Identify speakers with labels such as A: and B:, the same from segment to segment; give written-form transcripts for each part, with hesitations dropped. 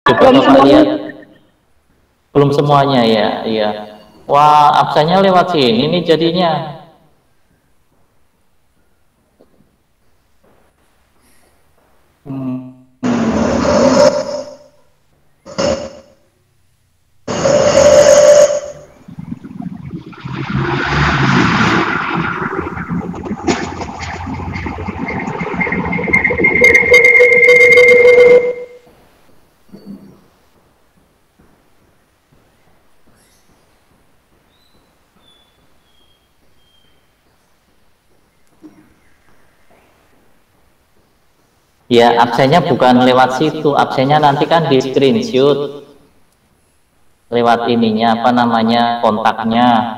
A: Coba Bapak lihat. Belum semuanya ya, iya. Wah, absennya lewat sini nih jadinya. Ya, absennya bukan lewat situ, absennya nanti kan di screenshot lewat ininya, apa namanya, kontaknya.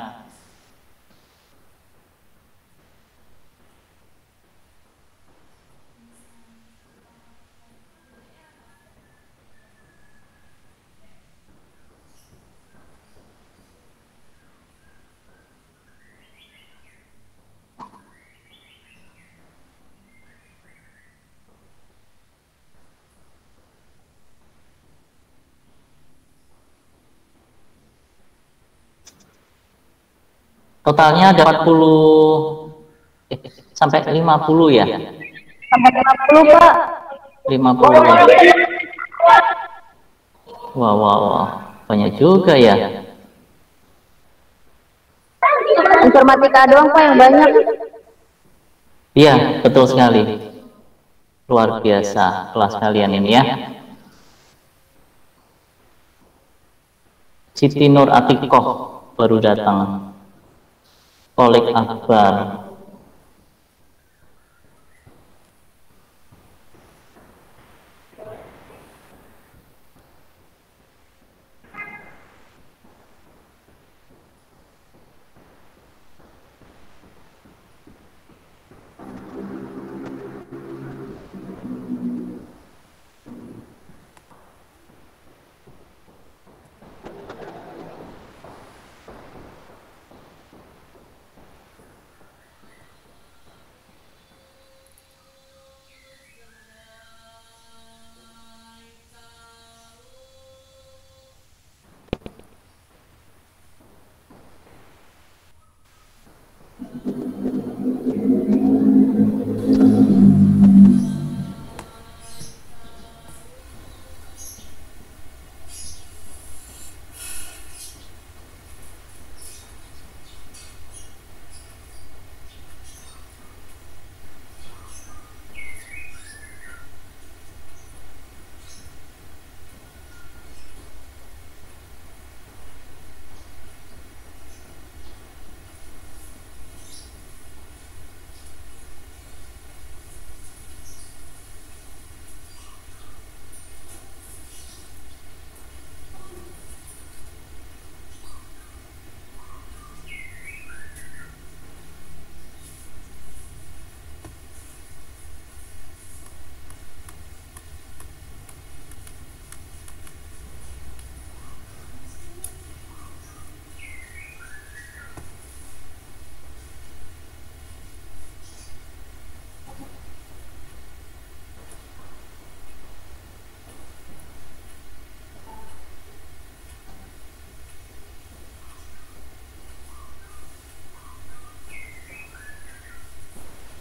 A: Totalnya ada 40 sampai 50 ya?
B: Sampai 50, Pak.
A: 50. Wah. Banyak juga ya.
B: Informatika doang, Pak, yang banyak.
A: Iya, betul sekali. Luar biasa kelas kalian ini ya. Siti Nur Atikoh baru datang. Kolik Akbar.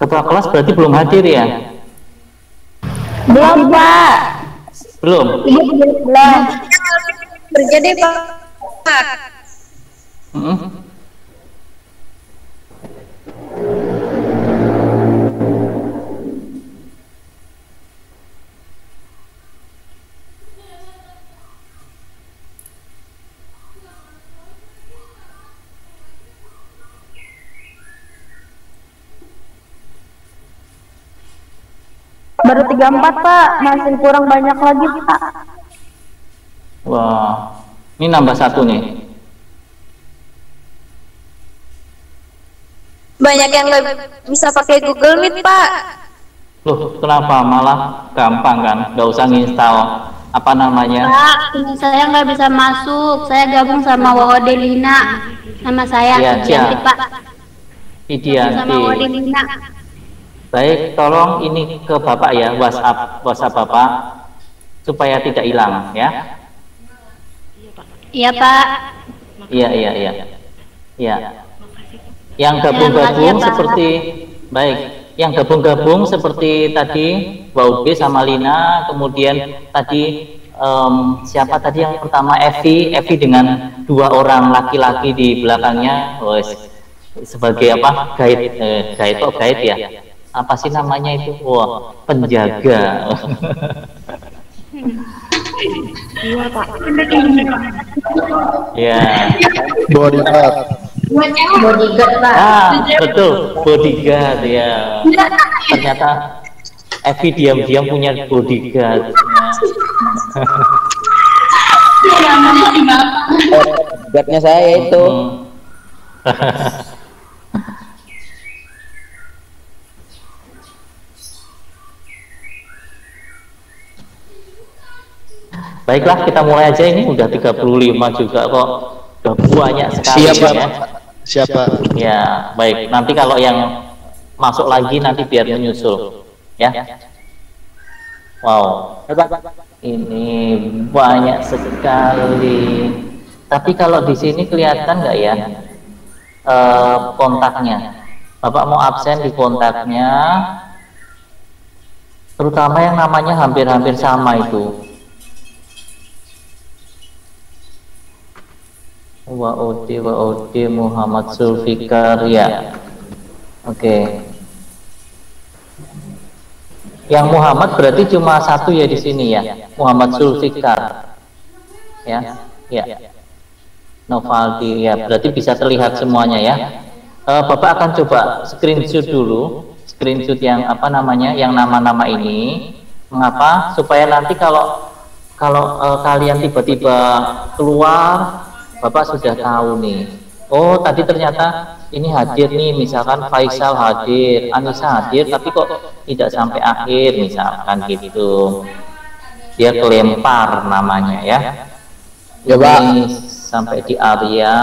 A: Ketua kelas berarti belum hadir ya?
B: Belum, Pak.
A: Belum?
B: Belum.
C: Kerja deh, Pak.
B: Baru 34, Pak. Masih kurang banyak lagi, Pak.
A: Wah, ini nambah satu nih.
C: Banyak yang nggak bisa pakai Google Meet, Pak.
A: Loh, kenapa? Malah gampang kan? Nggak usah nginstal apa namanya?
D: Pak, saya nggak bisa masuk. Saya gabung sama Wawadelina. Nama saya
A: Iya,
D: Idianti,
A: siap.
D: Pak.
A: Idianti.
D: Sama Wawadelina.
A: Baik, tolong ini ke Bapak ya, WhatsApp Bapak supaya tidak hilang ya.
D: Iya Pak.
A: Iya. Ya. Yang
D: Ya,
A: gabung-gabung
D: makasih ya, Pak.
A: seperti baik. Yang gabung-gabung seperti tadi Waude sama Lina, kemudian tadi siapa tadi yang pertama Evi dengan 2 orang laki-laki di belakangnya, sebagai apa? Guide ya. Apa sih namanya itu? Wah, penjaga.
C: Iya Pak.
A: Ya.
E: Bodyguard.
C: Bodyguard Pak.
A: Betul, bodyguard ya. Ternyata Evi diam-diam punya bodyguard.
E: Guardnya saya itu.
A: Baiklah, kita mulai aja, ini udah 35 juga kok. Udah banyak sekali.
E: Siapa?
A: Ya.
E: Siapa?
A: Ya, baik. Nanti kalau yang masuk lagi nanti biar menyusul. Ya. Wow. Ini banyak sekali. Tapi kalau di sini kelihatan nggak ya kontaknya? Bapak mau absen di kontaknya, terutama yang namanya hampir-hampir sama itu. Wa'udi Muhammad Zulfikar ya. Oke. Yang Muhammad berarti cuma satu ya di sini ya, Muhammad Zulfikar. Ya. Novaldi ya, berarti bisa terlihat semuanya ya. Bapak akan coba screenshot dulu, screenshot yang apa namanya, yang nama-nama ini. Mengapa? Supaya nanti kalau kalian tiba-tiba keluar, Bapak sudah tahu nih. Oh, tadi ternyata ini hadir nih, misalkan Faisal hadir, Anissa hadir, tapi kok tidak sampai akhir, misalkan gitu. Dia kelempar namanya ya.
E: Ya, Pak.
A: Ini sampai di Arya.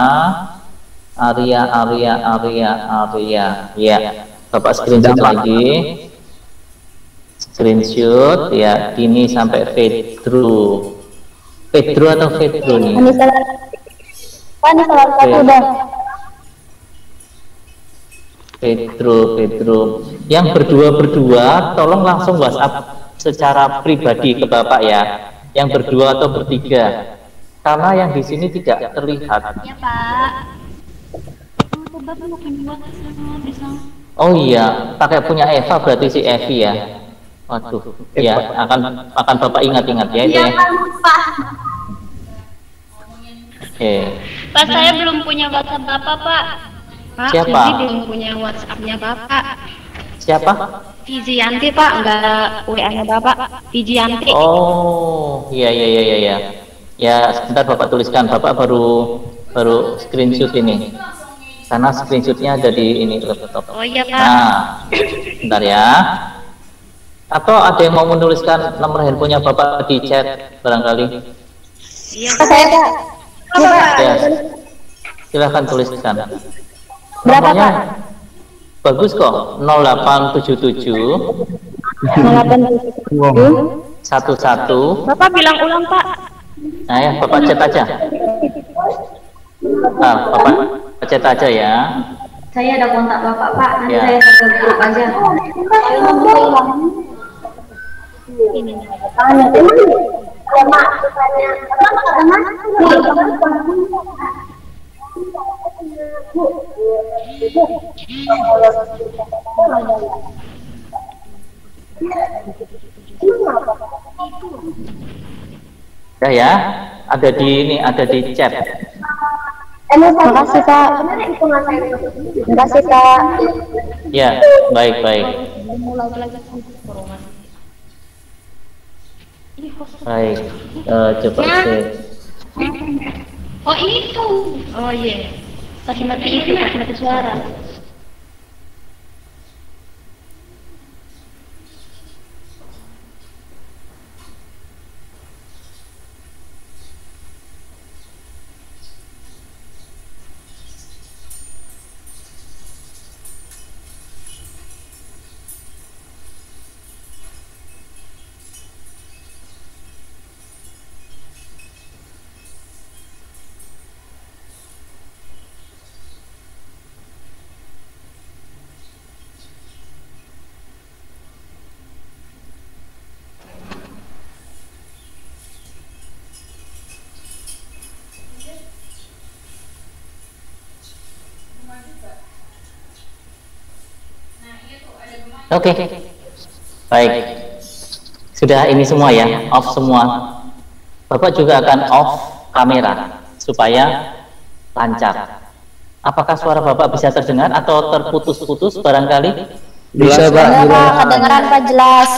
A: Ya, Bapak screenshot lagi. Screenshot ya, ini sampai Pedro atau Pedro nih?
B: Ini salah satu udah.
A: Pedro. Yang berdua tolong langsung WhatsApp secara pribadi ke Bapak ya. Yang berdua atau bertiga. Karena yang di sini tidak terlihat.
D: Iya Pak.
A: Oh iya, pakai punya Eva berarti si Evi ya. Waduh, ya akan Bapak ingat-ingat ya itu ya. Oke.
D: Pak, saya belum punya WhatsApp Bapak, Pak. Pak,
A: Siapa?
D: Fizi belum punya WhatsApp-nya Bapak.
A: Siapa?
D: Fizianti, Pak, enggak WA-nya Bapak. Fizianti.
A: Oh, iya. Ya, sebentar Bapak tuliskan. Bapak baru screenshot ini. Karena screenshotnya ada di ini laptop.
D: Oh iya, Pak.
A: Nah, bentar ya. Atau ada yang mau menuliskan nomor handphonenya Bapak di chat barangkali?
D: Iya,
B: Saya Pak.
A: Ya, silahkan tuliskan.
B: Berapa,
A: Nomornya
B: Pak?
A: bagus kok, 0877 11.
C: Bapak bilang ulang Pak.
A: Nah ya, Bapak chat aja. Bapak chat aja ya.
C: Saya ada kontak Bapak Pak. Nanti
A: Ya.
C: saya ke grup aja.
A: Ya, ada di chat.
B: Makasih Pak. Makasih Pak.
A: Ya, baik. Baik, coba cek.
D: Oh itu. Oh iya. Kasih mati itu, kasih mati suara.
A: Oke. Baik. Sudah ini semua ya, off semua. Bapak juga akan off kamera supaya lancar. Apakah suara Bapak bisa terdengar atau terputus-putus barangkali?
E: Bisa, Pak.
B: Iya Pak, kedengeran Pak jelas.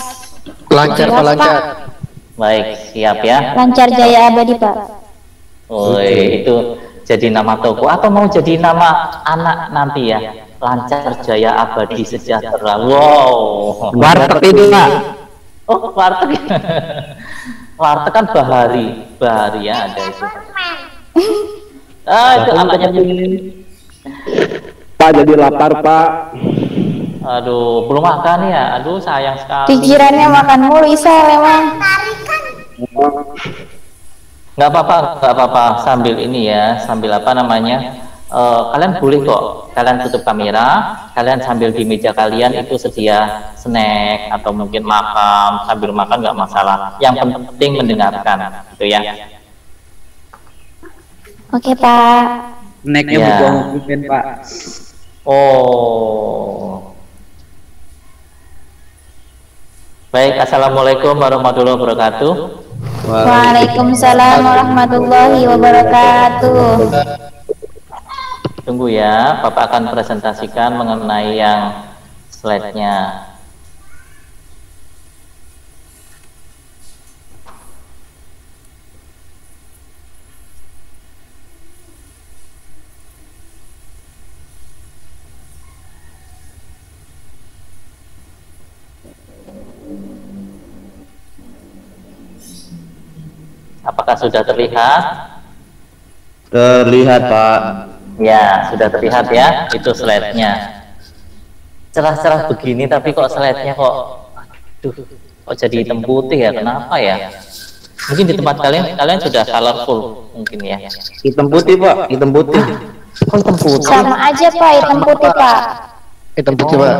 E: Lancar, Pak, lancar.
A: Baik, siap ya.
B: Lancar jaya abadi Pak.
A: Woi, itu jadi nama toko atau mau jadi nama anak nanti ya? Lancar Jaya Abadi Sejahtera. Wow.
E: Warteg itu, Pak.
A: Oh, warteg. Warteg kan Bahari ya ada itu. Itu apanya?
E: Pak, jadi lapar, Pak.
A: Aduh, belum makan ya. Aduh, sayang sekali.
B: Pikirannya makan mulu Isa memang.
A: Nggak apa-apa sambil ini ya, sambil apa namanya? Kalian boleh kok, kalian tutup kamera, kalian sambil di meja kalian itu sedia snack atau mungkin makan, sambil makan nggak masalah. Yang penting mendengarkan, gitu ya.
B: Oke Pak.
F: Snacknya
A: Ya.
F: butuh mungkin Pak.
A: Oh. Baik, assalamualaikum warahmatullahi wabarakatuh.
B: Waalaikumsalam warahmatullahi wabarakatuh.
A: Tunggu ya, Bapak akan presentasikan mengenai yang slide-nya. Apakah sudah terlihat?
E: Terlihat, Pak.
A: Ya, sudah terlihat ya, itu slide-nya. Cerah-cerah begini tapi kok slide-nya kok, aduh, kok jadi hitam putih ya, kenapa ya? Mungkin di tempat kalian sudah colorful mungkin ya.
E: Hitam putih, Pak. Hitam putih.
A: Kok hitam putih?
B: Sama aja Pak, hitam putih Pak.
E: Hitam putih, Pak.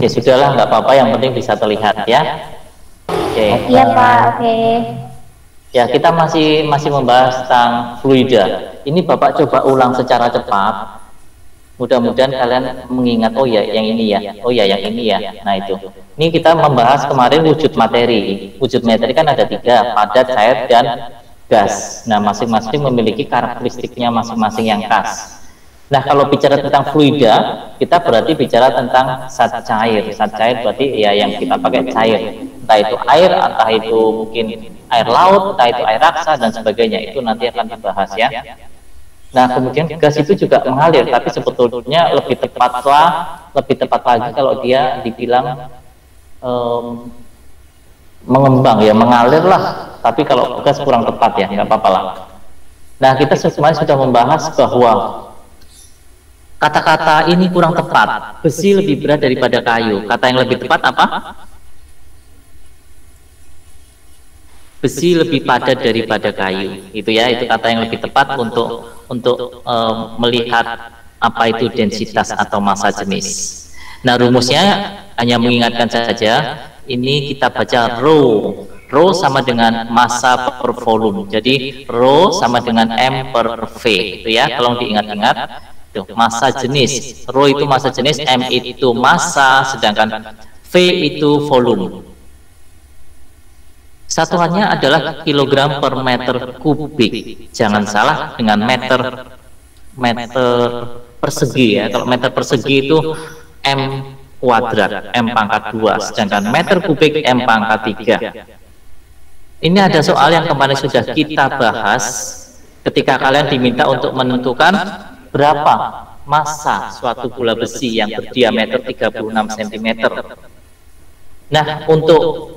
A: Ya sudahlah, nggak apa-apa, yang penting bisa terlihat ya. Oke.
B: Iya Pak, oke.
A: Ya, kita masih membahas tentang fluida. Ini Bapak coba ulang secara cepat. Mudah-mudahan kalian mengingat, oh ya yang ini ya, oh ya yang ini ya. Nah itu. Ini kita membahas kemarin wujud materi. Wujud materi kan ada 3, padat, cair, dan gas. Nah masing-masing memiliki karakteristiknya masing-masing yang khas. Nah kalau bicara tentang fluida, kita berarti bicara tentang zat cair. Zat cair berarti ya yang kita pakai cair. Entah itu air, entah itu mungkin air laut, entah itu air raksa dan sebagainya, itu nanti akan dibahas ya. Nah kemudian gas itu juga mengalir, tapi sebetulnya lebih tepat lagi kalau dia dibilang mengembang ya, mengalir lah. Tapi kalau gas kurang tepat ya, nggak apa-apa lah. Nah kita semuanya sudah membahas bahwa kata-kata ini kurang tepat. Besi lebih berat daripada kayu. Kata yang lebih tepat apa? Besi lebih padat daripada kayu. Itu ya, itu kata yang lebih tepat untuk melihat apa itu densitas atau massa jenis. Nah, rumusnya hanya mengingatkan saja. Ini kita baca rho. Rho sama dengan massa per volume. Jadi rho sama dengan M per V. Itu ya, tolong diingat-ingat. Massa jenis. Rho itu massa jenis, M itu massa, sedangkan V itu volume. Satuannya adalah kilogram per meter kubik. Jangan salah dengan meter persegi ya. Kalau meter persegi itu M kuadrat, M pangkat 2, sedangkan meter kubik M pangkat 3. Ini ada soal yang kemarin sudah kita bahas ketika kalian diminta untuk menentukan berapa massa suatu bola besi yang berdiameter 36 cm. Nah, untuk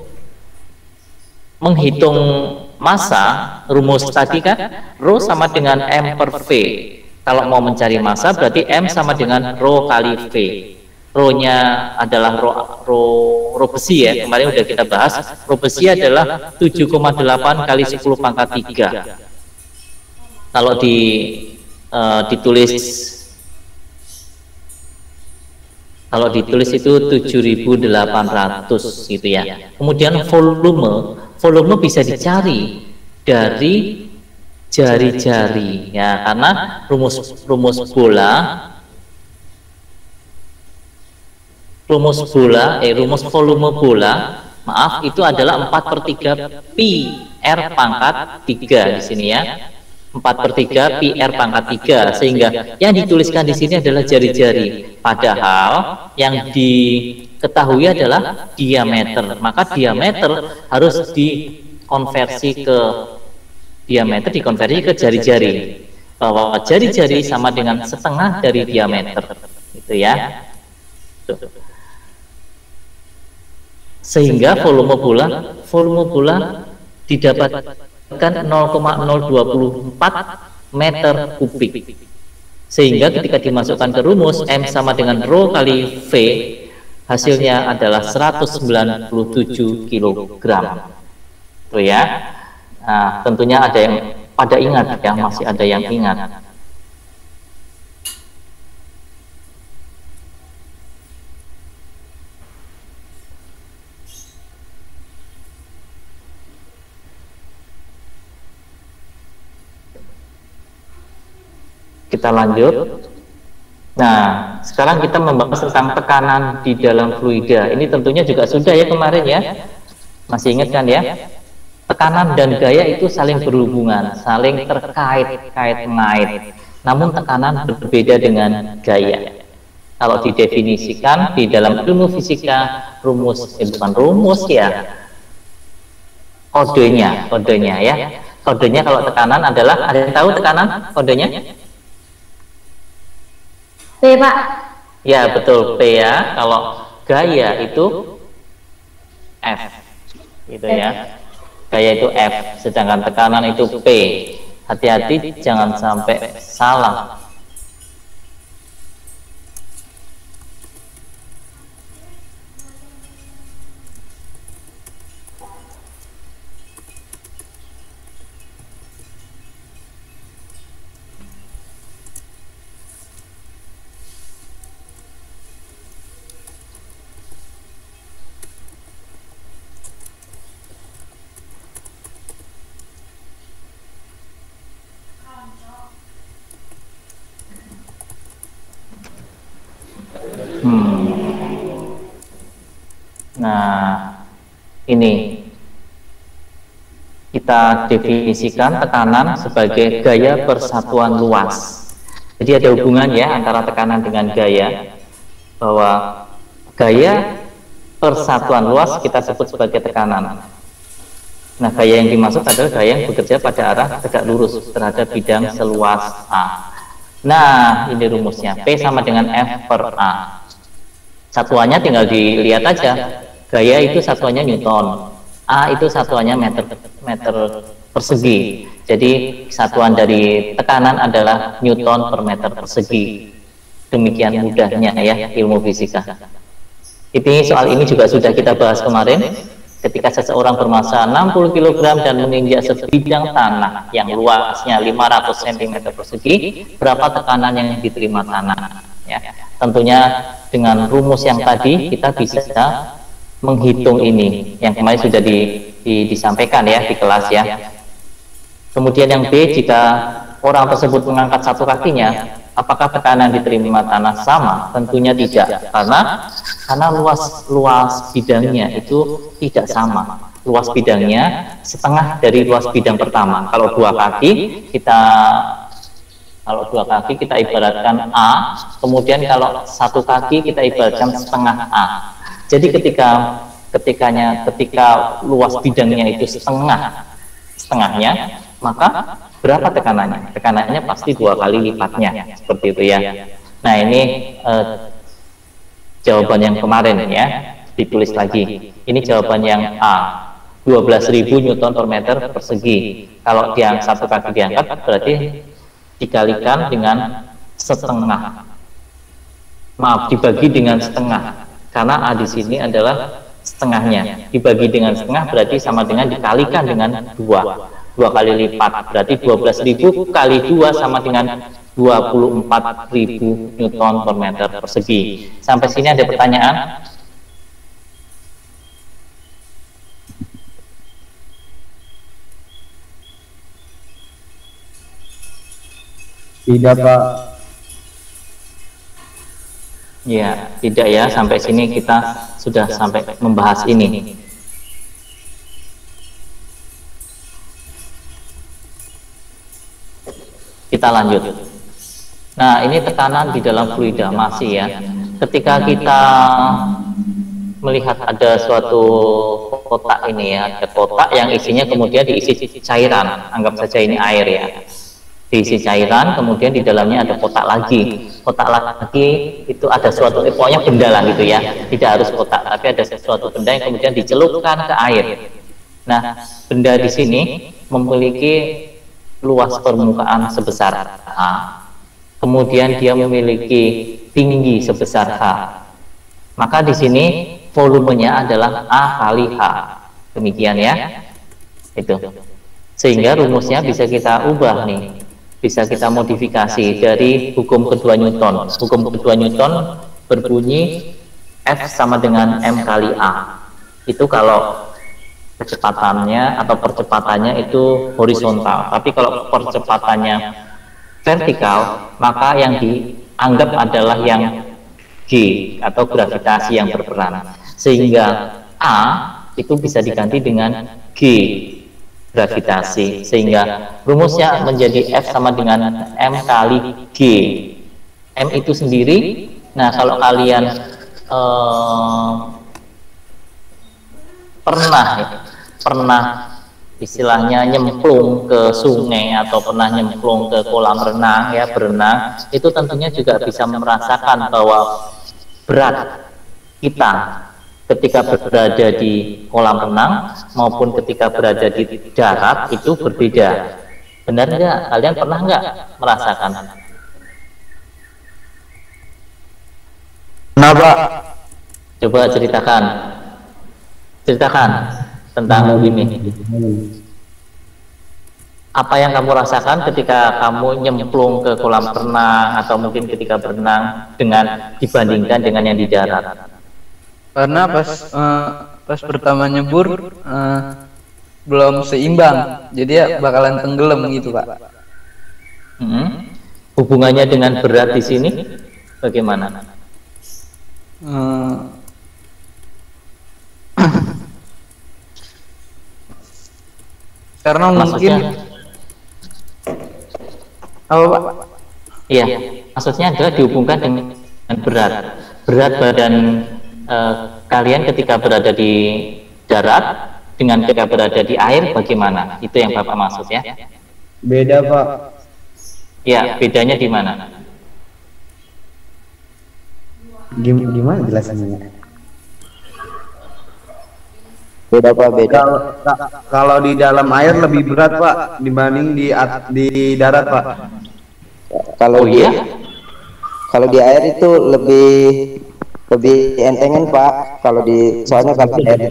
A: menghitung massa, rumus tadi kan rho sama dengan M per V. Kalau mau mencari massa berarti M sama dengan rho kali V. Rho-nya adalah rho besi ya, kemarin udah kita bahas. Rho besi adalah 7,8 kali 10 pangkat 3. Kalau ditulis itu 7.800 gitu ya. Kemudian volume bisa dicari dari jari-jari ya, karena rumus bola rumus volume bola, maaf, itu adalah 4/3 pi r pangkat 3 di sini ya. 4/3 pi r pangkat 3, sehingga yang dituliskan di sini adalah jari-jari, padahal yang diketahui adalah diameter. Maka diameter harus dikonversi ke jari-jari, bahwa jari-jari sama dengan setengah dari diameter, gitu ya. Sehingga volume bola didapatkan 0,024 meter kubik. Sehingga ketika dimasukkan ke rumus M sama dengan rho kali V, hasilnya adalah 197 kilogram. Tuh ya. Nah, tentunya ada yang pada ingat ya, masih ada yang ingat. Kita lanjut. Nah, sekarang kita membahas tentang tekanan di dalam fluida. Ini tentunya juga sudah ya kemarin ya. Masih ingat kan ya? Tekanan dan gaya itu saling berhubungan, saling terkait-mengait. Namun tekanan berbeda dengan gaya. Kalau didefinisikan di dalam ilmu fisika, bukan rumus ya, kodenya ya. Kodenya kalau tekanan adalah, ada yang tahu tekanan kodenya?
C: P, Pak.
A: Ya, betul, P ya. Kalau gaya itu F, gitu ya. Gaya itu F, sedangkan tekanan itu P. Hati-hati jangan sampai salah. Nah, ini kita definisikan tekanan sebagai gaya persatuan luas. Jadi ada hubungan ya antara tekanan dengan gaya, bahwa gaya persatuan luas kita sebut sebagai tekanan. Nah, gaya yang dimaksud adalah gaya yang bekerja pada arah tegak lurus terhadap bidang seluas A. Nah, ini rumusnya, P sama dengan F per A. Satuannya tinggal dilihat aja. Gaya itu satuannya Newton, A itu satuannya meter persegi. Jadi satuan dari tekanan adalah Newton per meter persegi. Demikian mudahnya ya ilmu fisika. Soal ini juga sudah kita bahas kemarin. Ketika seseorang bermassa 60 kg dan menginjak sebidang tanah yang luasnya 500 cm persegi, berapa tekanan yang diterima tanah? Ya, tentunya dengan rumus yang tadi kita bisa menghitung ini, yang kemarin sudah disampaikan ya di kelas ya. Kemudian yang B, jika orang tersebut mengangkat satu kakinya, apakah tekanan diterima tanah sama? Tentunya tidak, karena luas bidangnya itu tidak sama. Luas bidangnya setengah dari luas bidang pertama. Kalau dua kaki kita ibaratkan A, kemudian kalau satu kaki kita ibaratkan setengah A. Jadi ketika luas bidangnya itu setengahnya, maka berapa tekanannya? Tekanannya pasti 2 kali lipatnya, seperti itu ya. Nah, ini jawaban yang kemarin ya, ditulis lagi. Ini jawaban yang A, 12.000 Newton per meter persegi. Kalau yang satu kaki diangkat berarti dikalikan dengan setengah. Maaf, dibagi dengan setengah. Karena A di sini adalah setengahnya, dibagi dengan setengah berarti sama dengan dikalikan dengan 2 kali lipat, berarti 12.000 kali 2 sama dengan 24.000 Newton per meter persegi. Sampai sini ada pertanyaan?
F: Tidak, Pak.
A: Ya, tidak ya, sampai sini kita sudah sampai membahas ini. Kita lanjut. Nah, ini tekanan di dalam fluida masih ya. Ketika kita melihat ada suatu kotak ini ya, ada kotak yang isinya kemudian diisi cairan, anggap saja ini air ya. Diisi cairan, kemudian di dalamnya ada kotak lagi. Kotak lagi itu ada suatu, pokoknya benda lah gitu ya. Tidak harus kotak, tapi ada sesuatu benda yang kemudian dicelupkan ke air. Nah, benda di sini memiliki luas permukaan sebesar A, kemudian dia memiliki tinggi sebesar H. Maka di sini volumenya adalah A kali H. Demikian ya. Itu. Sehingga rumusnya bisa kita ubah nih. Bisa kita modifikasi dari hukum kedua Newton. Hukum kedua Newton berbunyi F sama dengan M kali A. Itu kalau kecepatannya atau percepatannya itu horizontal. Tapi kalau percepatannya vertikal, maka yang dianggap adalah yang G atau gravitasi yang berperan. Sehingga A itu bisa diganti dengan G gravitasi, sehingga rumusnya menjadi F sama dengan M kali G. M itu sendiri. Nah, kalau kalian pernah istilahnya nyemplung ke sungai atau pernah nyemplung ke kolam renang ya, berenang, itu tentunya juga bisa merasakan bahwa berat kita ketika berada di kolam renang maupun ketika berada di darat itu berbeda. Benar nggak? Kalian pernah nggak merasakan?
E: Kenapa?
A: Coba ceritakan tentang ini. Apa yang kamu rasakan ketika kamu nyemplung ke kolam renang atau mungkin ketika berenang dengan dibandingkan dengan yang di darat?
F: Karena pas pertama nyebur belum seimbang, jadi ya bakalan tenggelam gitu Pak.
A: Hubungannya dengan berat di sini bagaimana?
F: Karena
A: Maksudnya,
F: mungkin apa Pak?
A: Iya, maksudnya adalah dihubungkan dengan berat badan kalian ketika berada di darat dengan ketika berada di air bagaimana? Itu yang Bapak maksud ya?
E: Beda Pak.
A: Ya, bedanya di mana?
E: Gimana jelasannya? Beda Pak, beda. Kalau di dalam air lebih berat Pak dibanding di darat Pak.
A: Oh iya?
G: Kalau di air itu lebih entengan Pak. Kalau di soalnya kalau di air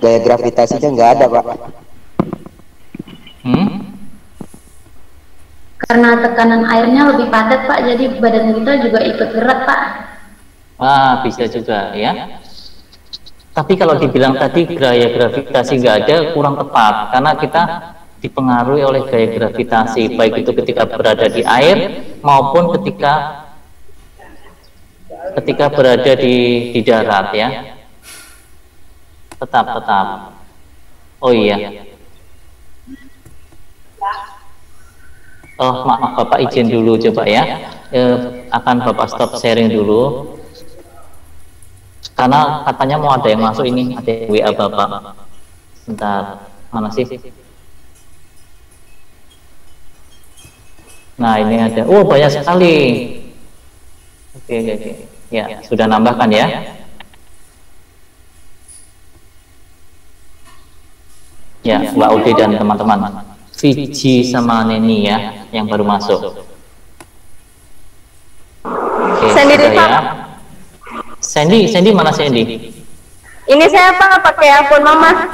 G: gaya gravitasinya nggak ada Pak.
C: Karena tekanan airnya lebih padat Pak, jadi badan kita juga ikut berat Pak.
A: Wah, bisa juga ya. Tapi kalau dibilang tadi gaya gravitasi nggak ada, kurang tepat karena kita dipengaruhi oleh gaya gravitasi, baik itu ketika berada di air maupun ketika berada di darat ya. Tetap. Oh iya. Oh maaf Bapak, izin dulu coba ya. Akan Bapak stop sharing dulu. Karena katanya mau ada yang masuk ini, ada yang WA Bapak. Bentar, mana sih? Nah ini ada, oh banyak sekali. Oke. Ya, sudah nambahkan ya. Ya, Mbak Udi dan teman-teman. Fiji sama Neni ya, yang baru masuk. Oke, sudah ya. Sandy mana Sandy?
B: Ini saya Pak pakai akun Mama.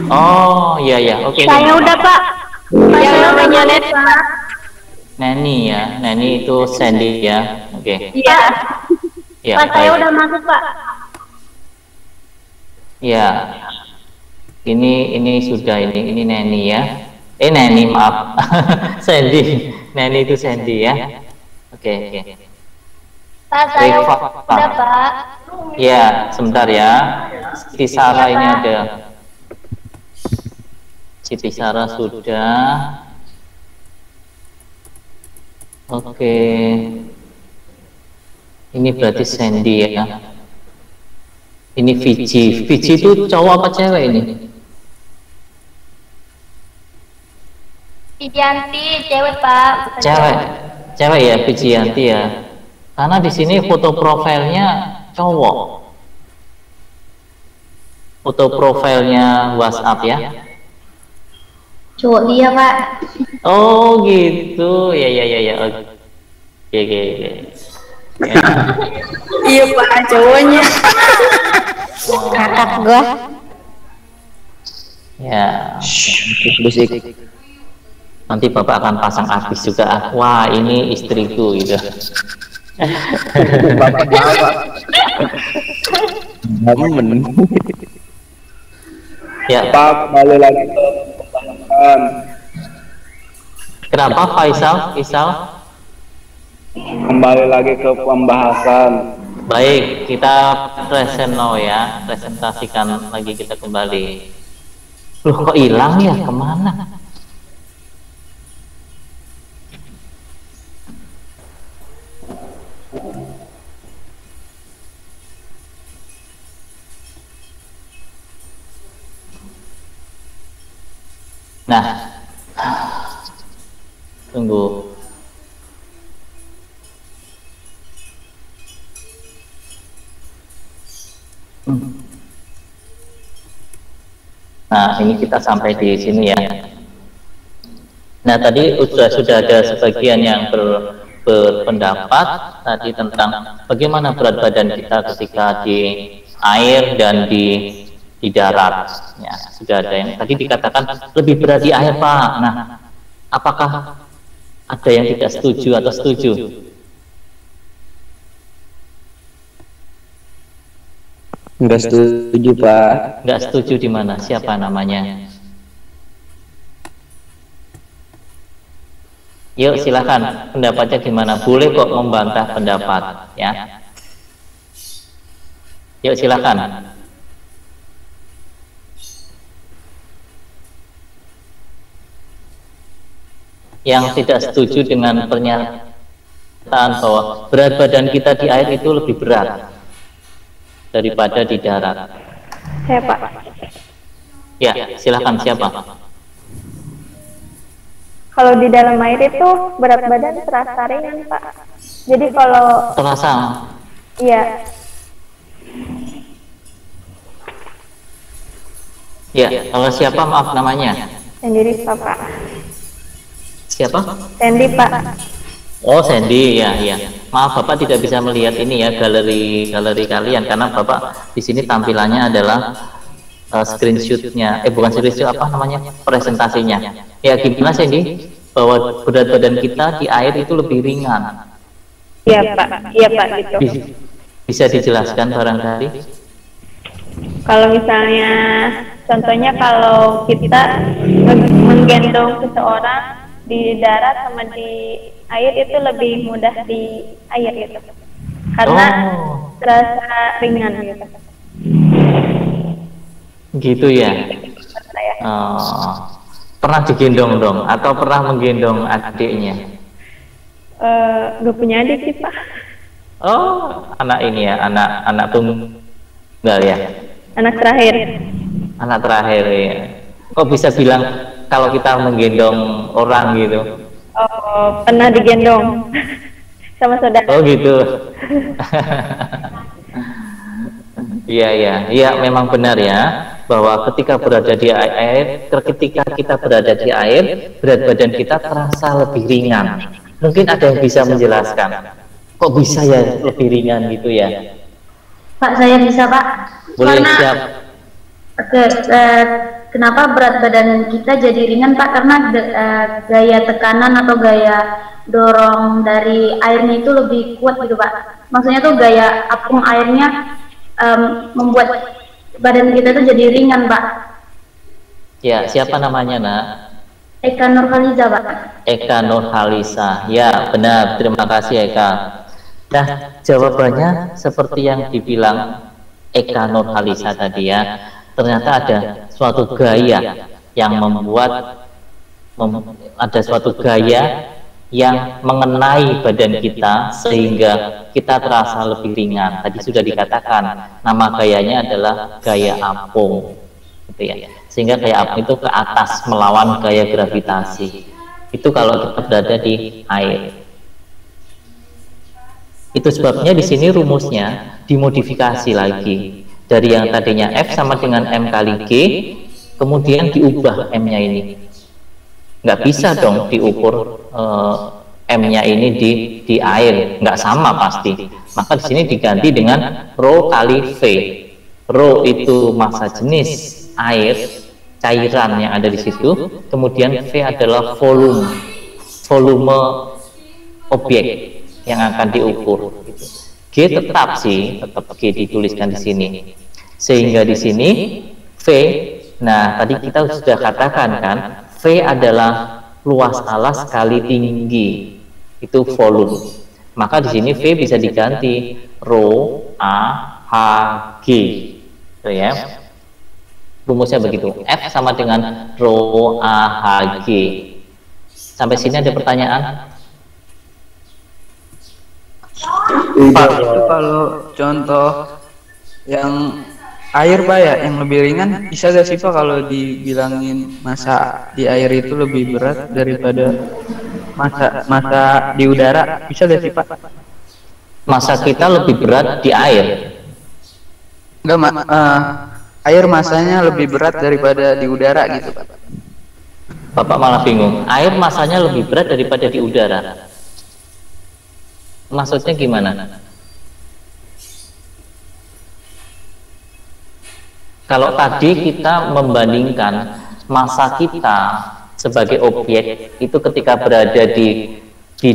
A: Oh iya, oke.
B: Saya udah Pak. Yang namanya Net Pak.
A: Neni ya, Neni itu Sandy ya, oke.
B: Iya.
A: Ya,
B: Pak saya udah masuk Pak.
A: Ya, ini sudah ini Neni ya. Neni maaf, Sandy. Neni itu Sandy ya. Oke.
D: Pak, saya
A: Reva.
D: udah, Pak.
A: Ya, sebentar ya. Siti Sarah ini ada. Siti Sarah sudah. Oke. Ini berarti Sandy ya. Ini Vici. Vici itu cowok apa cewek ini?
D: Yanti, cewek, Pak. Bukan
A: Cewek. Cewek ya, Vici Yanti ya. Karena di sini foto profilnya cowok. Foto profilnya WhatsApp ya.
C: Cowok dia, Pak.
A: Oh gitu, ya. Oke. Ya.
B: Iya Pak, cowoknya.
H: Kakak gua.
A: Ya.
G: Musik.
A: Nanti bapak akan pasang artis juga. Wah, ini istriku gitu.
E: Bapak bapak.
G: Momen.
A: Ya.
E: Pak kembali lagi ke pembahasan.
A: Kenapa Faisal?
E: Kembali lagi ke pembahasan.
A: Baik, kita present now ya. Presentasikan lagi kita kembali. Loh kok hilang ya? Kemana? Nah, tunggu. Nah, ini kita sampai di sini ya. Nah, tadi sudah ada sebagian yang berpendapat tadi tentang bagaimana berat badan kita ketika di air dan di darat. Ya, sudah ada yang tadi dikatakan lebih berat di air, Pak. Nah, apakah ada yang tidak setuju atau setuju?
G: Enggak setuju, Pak.
A: Nggak setuju di mana? Siapa namanya? Yuk silakan, pendapatnya gimana? Boleh kok membantah pendapat, ya. Yuk silakan. Yang tidak setuju dengan pernyataan bahwa berat badan kita di air itu lebih berat daripada di darat.
B: Saya Pak.
A: Ya, silakan siapa?
B: Kalau di dalam air itu berat badan terasa ringan Pak. Jadi kalau
A: Terasa?
B: iya
A: Ya, kalau siapa maaf namanya?
B: sendiri Pak.
A: Siapa?
B: Sandy Pak.
A: Oh, Sandy, ya. Maaf, Bapak tidak bisa melihat ini ya galeri kalian karena Bapak di sini tampilannya adalah screenshotnya, bukan screenshot, apa namanya, presentasinya. Ya, gimana Sandy? Bahwa berat badan kita di air itu lebih ringan.
B: Iya Pak gitu.
A: Bisa dijelaskan barangkali?
B: Kalau misalnya contohnya kalau kita menggendong seseorang di darat sama di air itu lebih mudah di air gitu. Karena terasa ringan gitu.
A: Gitu ya. Pernah digendong dong atau pernah menggendong adiknya?
B: Gak punya adik sih Pak.
A: Oh, anak ini ya, anak tunggal ya.
B: Anak terakhir.
A: Anak terakhir ya. Kok bisa bilang kalau kita menggendong orang gitu?
B: Oh, pernah digendong sama saudara.
A: Oh gitu. Iya, memang benar ya bahwa ketika berada di air, ketika kita berada di air, berat badan kita terasa lebih ringan. Mungkin ada yang bisa menjelaskan. Kok bisa ya lebih ringan gitu ya?
C: Pak, saya bisa, Pak.
A: Boleh,
C: Karena,
A: siap.
C: Kenapa berat badan kita jadi ringan, Pak? Karena gaya tekanan atau gaya dorong dari airnya itu lebih kuat gitu, Pak. Maksudnya tuh gaya apung airnya membuat badan kita tuh jadi ringan, Pak.
A: Ya, siapa namanya, Nak?
C: Eka Nurhaliza, Pak.
A: Eka Nurhalisa. Ya, benar. Terima kasih, Eka. Nah, jawabannya seperti yang dibilang Eka Nurhalisa tadi ya, ternyata ada suatu gaya yang membuat ada suatu gaya yang mengenai badan kita sehingga kita terasa lebih ringan. Tadi sudah dikatakan nama gayanya adalah gaya apung, gitu ya. Sehingga gaya apung itu ke atas melawan gaya gravitasi. Itu kalau kita berada di air. Itu sebabnya di sini rumusnya dimodifikasi lagi dari yang tadinya F sama dengan M kali G, kemudian diubah M-nya ini. Nggak bisa dong diukur M-nya ini di air, nggak sama pasti. Maka di sini diganti dengan rho kali V. Rho itu massa jenis air, cairan yang ada di situ, kemudian V adalah volume objek yang akan diukur. G tetap sih, tetap G dituliskan di sini. Sehingga di sini V, nah tadi kita sudah katakan kan, V adalah luas alas kali tinggi, itu volume. Maka di sini V bisa diganti rho A H G, gitu ya. Rumusnya begitu. F sama dengan rho A H G. Sampai sini ada pertanyaan?
F: Pak, itu kalau contoh yang air Pak ya, yang lebih ringan, bisa gak sih Pak kalau dibilangin massa di air itu lebih berat daripada massa di udara, bisa gak sih Pak?
A: Massa kita lebih berat di air?
F: Enggak, air massanya lebih berat daripada di udara gitu Pak.
A: Bapak malah bingung, air massanya lebih berat daripada di udara. Maksudnya gimana? Kalau tadi kita membandingkan massa kita sebagai objek itu ketika berada di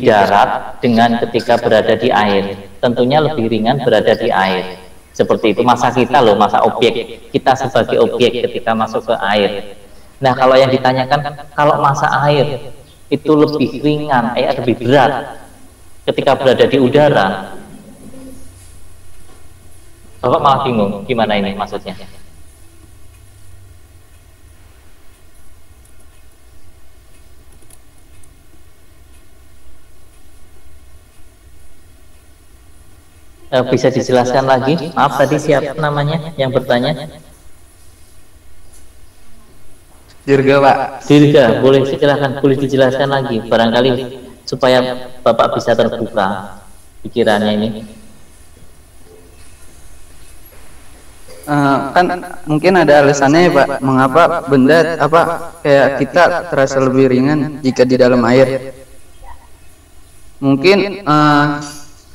A: darat dengan ketika berada di air, tentunya lebih ringan berada di air. Seperti itu massa kita loh, massa objek kita sebagai objek ketika masuk ke air. Nah, kalau yang ditanyakan kalau massa air itu lebih ringan, lebih berat ketika berada di udara, Bapak malah bingung gimana ini maksudnya. Bisa dijelaskan lagi? Maaf tadi siapa namanya yang bertanya?
F: Dirga Pak.
A: Dirga, boleh silakan, boleh dijelaskan lagi barangkali supaya Bapak bisa terbuka pikirannya ini.
F: Kan mungkin ada alasannya ya Pak, mengapa benda kayak kita terasa lebih ringan jika di dalam air. Mungkin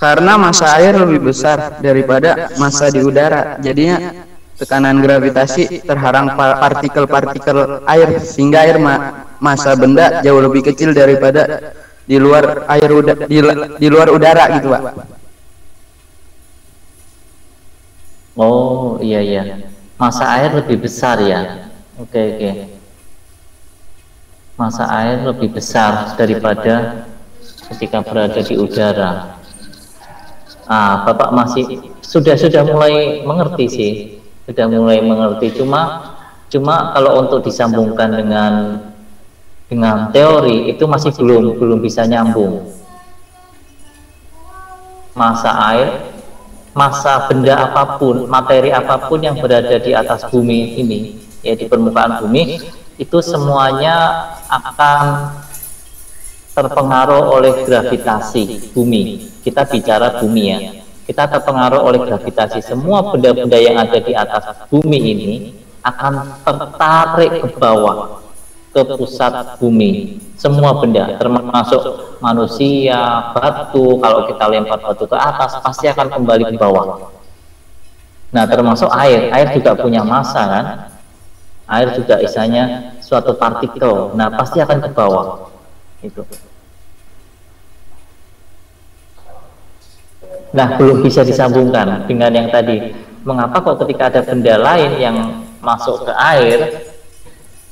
F: karena massa air lebih besar daripada massa di udara, jadinya tekanan gravitasi terhalang partikel-partikel air sehingga massa benda jauh lebih kecil daripada di luar di luar udara gitu Pak.
A: Oh iya, massa air lebih besar ya. Oke. Massa air lebih besar daripada ketika berada di udara. Bapak masih sudah mulai mengerti sih, Cuma kalau untuk disambungkan dengan teori itu masih belum bisa nyambung. Massa air, massa benda apapun, materi apapun yang berada di atas bumi ini, ya di permukaan bumi, itu semuanya akan terpengaruh oleh gravitasi bumi. Kita bicara bumi ya. Kita terpengaruh oleh gravitasi. Semua benda-benda yang ada di atas bumi ini akan tertarik ke bawah, ke pusat bumi. Semua benda, termasuk manusia, batu. Kalau kita lempar batu ke atas, pasti akan kembali ke bawah. Nah, termasuk air. Air juga punya massa kan? Air juga istilahnya suatu partikel. Nah, pasti akan ke bawah. Itu. Nah, belum bisa disambungkan dengan yang tadi. Mengapa kok ketika ada benda lain yang masuk ke air,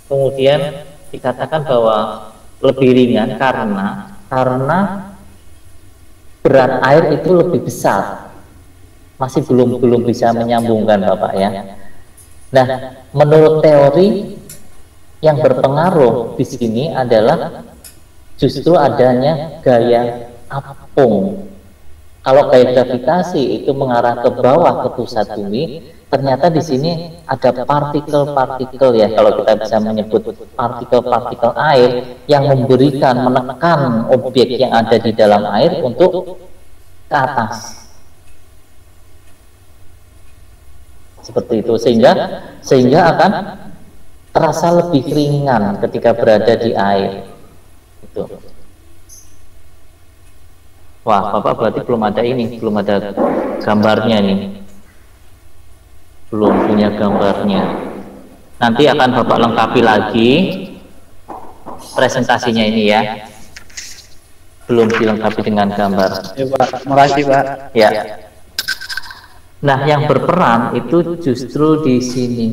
A: kemudian dikatakan bahwa lebih ringan karena berat air itu lebih besar. Masih belum bisa menyambungkan Bapak ya. Nah, menurut teori yang berpengaruh di sini adalah justru adanya gaya apung. Kalau gaya gravitasi itu mengarah ke bawah ke pusat bumi, ternyata di sini ada partikel-partikel ya, kalau kita bisa menyebut partikel-partikel air yang menekan objek yang ada di dalam air untuk ke atas. Seperti itu, sehingga akan terasa lebih ringan ketika berada di air. Itu. Wah, Bapak berarti belum ada gambarnya nih. Belum punya gambarnya. Nanti akan Bapak lengkapi lagi presentasinya ini ya. Belum dilengkapi dengan gambar.
F: Ya, Pak. Makasih, Pak.
A: Ya. Nah, yang berperan itu justru di sini.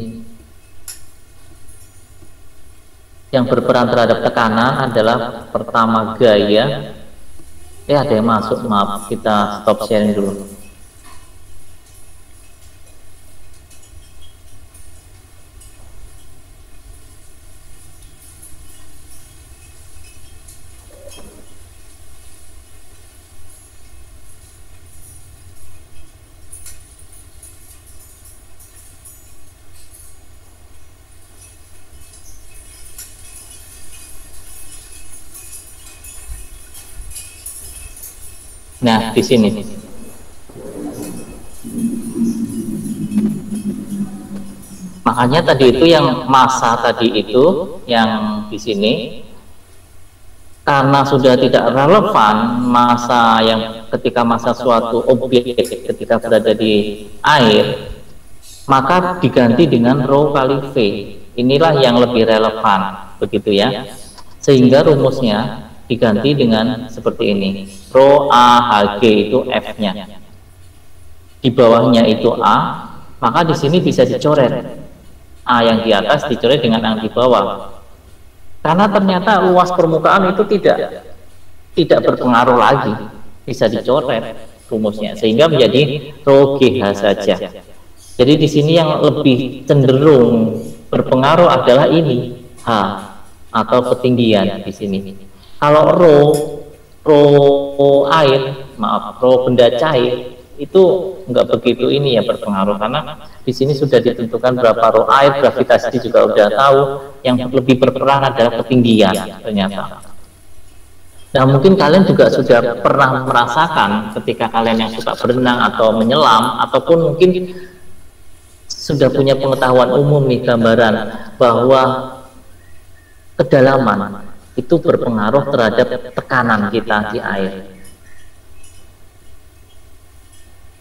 A: Yang berperan terhadap tekanan adalah pertama gaya. Ada yang masuk, maaf, kita stop sharing dulu. Nah, di sini. Makanya tadi itu yang massa tadi itu yang di sini, karena sudah tidak relevan massa yang ketika massa suatu objek ketika berada di air, maka diganti dengan rho kali V. Inilah yang lebih relevan, begitu ya. Sehingga rumusnya diganti dengan seperti ini, rho A Hg itu F-nya, di bawahnya itu A, maka di sini bisa dicoret A yang di atas dicoret dengan yang di bawah, karena ternyata luas permukaan itu tidak berpengaruh lagi, bisa dicoret rumusnya, sehingga menjadi rho GH saja. Jadi di sini yang lebih cenderung berpengaruh adalah ini H atau ketinggian di sini. Kalau rho air, maaf, rho benda cair itu enggak begitu ini ya berpengaruh, karena di sini sudah ditentukan berapa rho air, gravitasi juga udah tahu, yang lebih berperan adalah ketinggian ternyata. Nah, mungkin kalian juga sudah pernah merasakan ketika kalian yang suka berenang atau menyelam, ataupun mungkin sudah punya pengetahuan umum nih, gambaran bahwa kedalaman itu berpengaruh terhadap tekanan kita di air.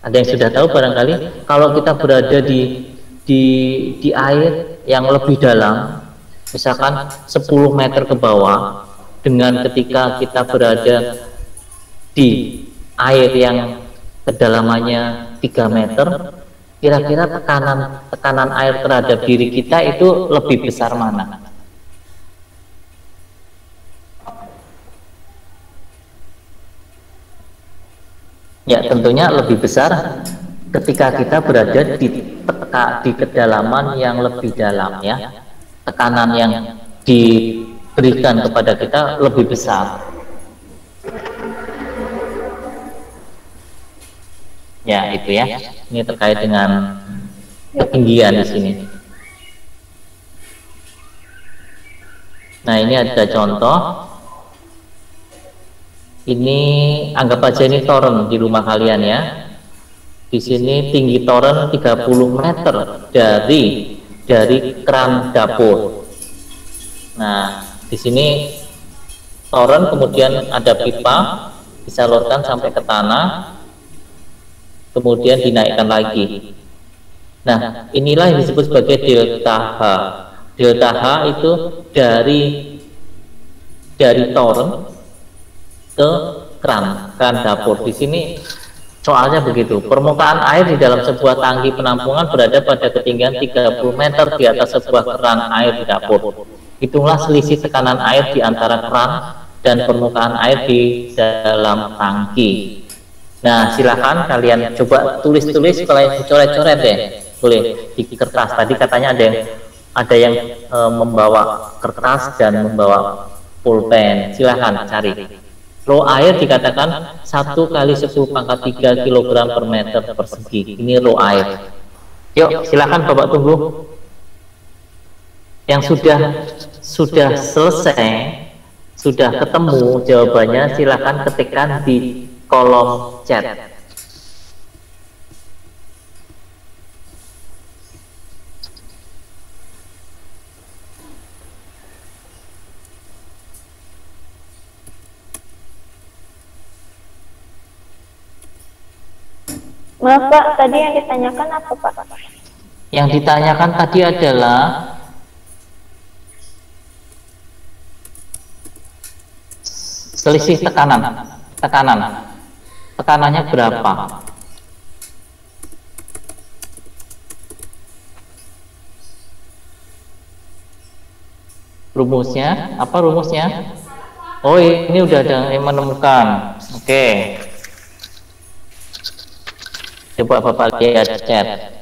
A: Ada yang sudah tahu barangkali, kalau kita berada di air yang lebih dalam, misalkan 10 meter ke bawah, dengan ketika kita berada di air yang kedalamannya 3 meter, kira-kira tekanan air terhadap diri kita itu lebih besar mana? Ya, tentunya lebih besar ketika kita berada di kedalaman yang lebih dalam ya. Tekanan yang diberikan kepada kita lebih besar. Ya, itu ya. Ini terkait dengan ketinggian di sini. Nah, ini ada contoh. Ini anggap aja ini toren di rumah kalian ya. Di sini tinggi toren 30 meter dari keran dapur. Nah, di sini toren, kemudian ada pipa disalurkan sampai ke tanah, kemudian dinaikkan lagi. Nah, inilah yang disebut sebagai delta H. Delta H itu dari toren ke keran dapur. Di sini soalnya begitu, permukaan air di dalam sebuah tangki penampungan berada pada ketinggian 30 meter di atas sebuah keran air di dapur. Itulah selisih tekanan air di antara keran dan permukaan air di dalam tangki. Nah, silakan kalian coba tulis-tulis, kalian coret-coret deh, boleh di kertas. Tadi katanya ada yang membawa kertas dan membawa pulpen. Silakan cari. Flow air dikatakan 1 kali 10 pangkat 3 kg per meter persegi. Ini flow air. Yuk, silakan Bapak tunggu. Yang sudah selesai, sudah ketemu jawabannya, silakan ketikkan di kolom chat.
B: Maaf Pak, tadi yang ditanyakan apa Pak?
A: Yang ditanyakan tadi adalah selisih tekanannya berapa? Rumusnya, apa rumusnya? Oh, ini udah ada yang menemukan. Oke. Coba Bapak lihat chat.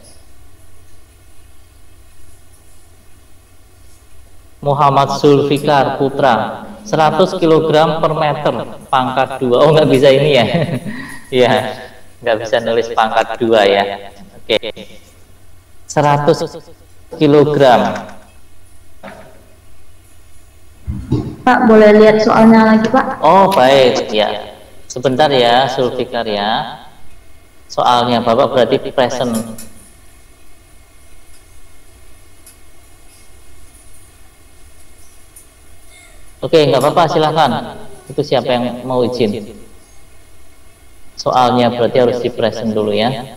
A: Muhammad Zulfikar Putra, 100 kg per meter pangkat 2. Oh, nggak bisa ini ya. Ya, nggak bisa nulis pangkat 2 ya. Oke. 100 kg.
C: Pak, boleh lihat soalnya lagi Pak?
A: Oh, baik ya. Sebentar ya, Zulfikar ya. Soalnya Bapak berarti present. Oke, nggak apa-apa, silahkan. Itu siapa yang mau izin? Soalnya berarti harus di present dulu ya.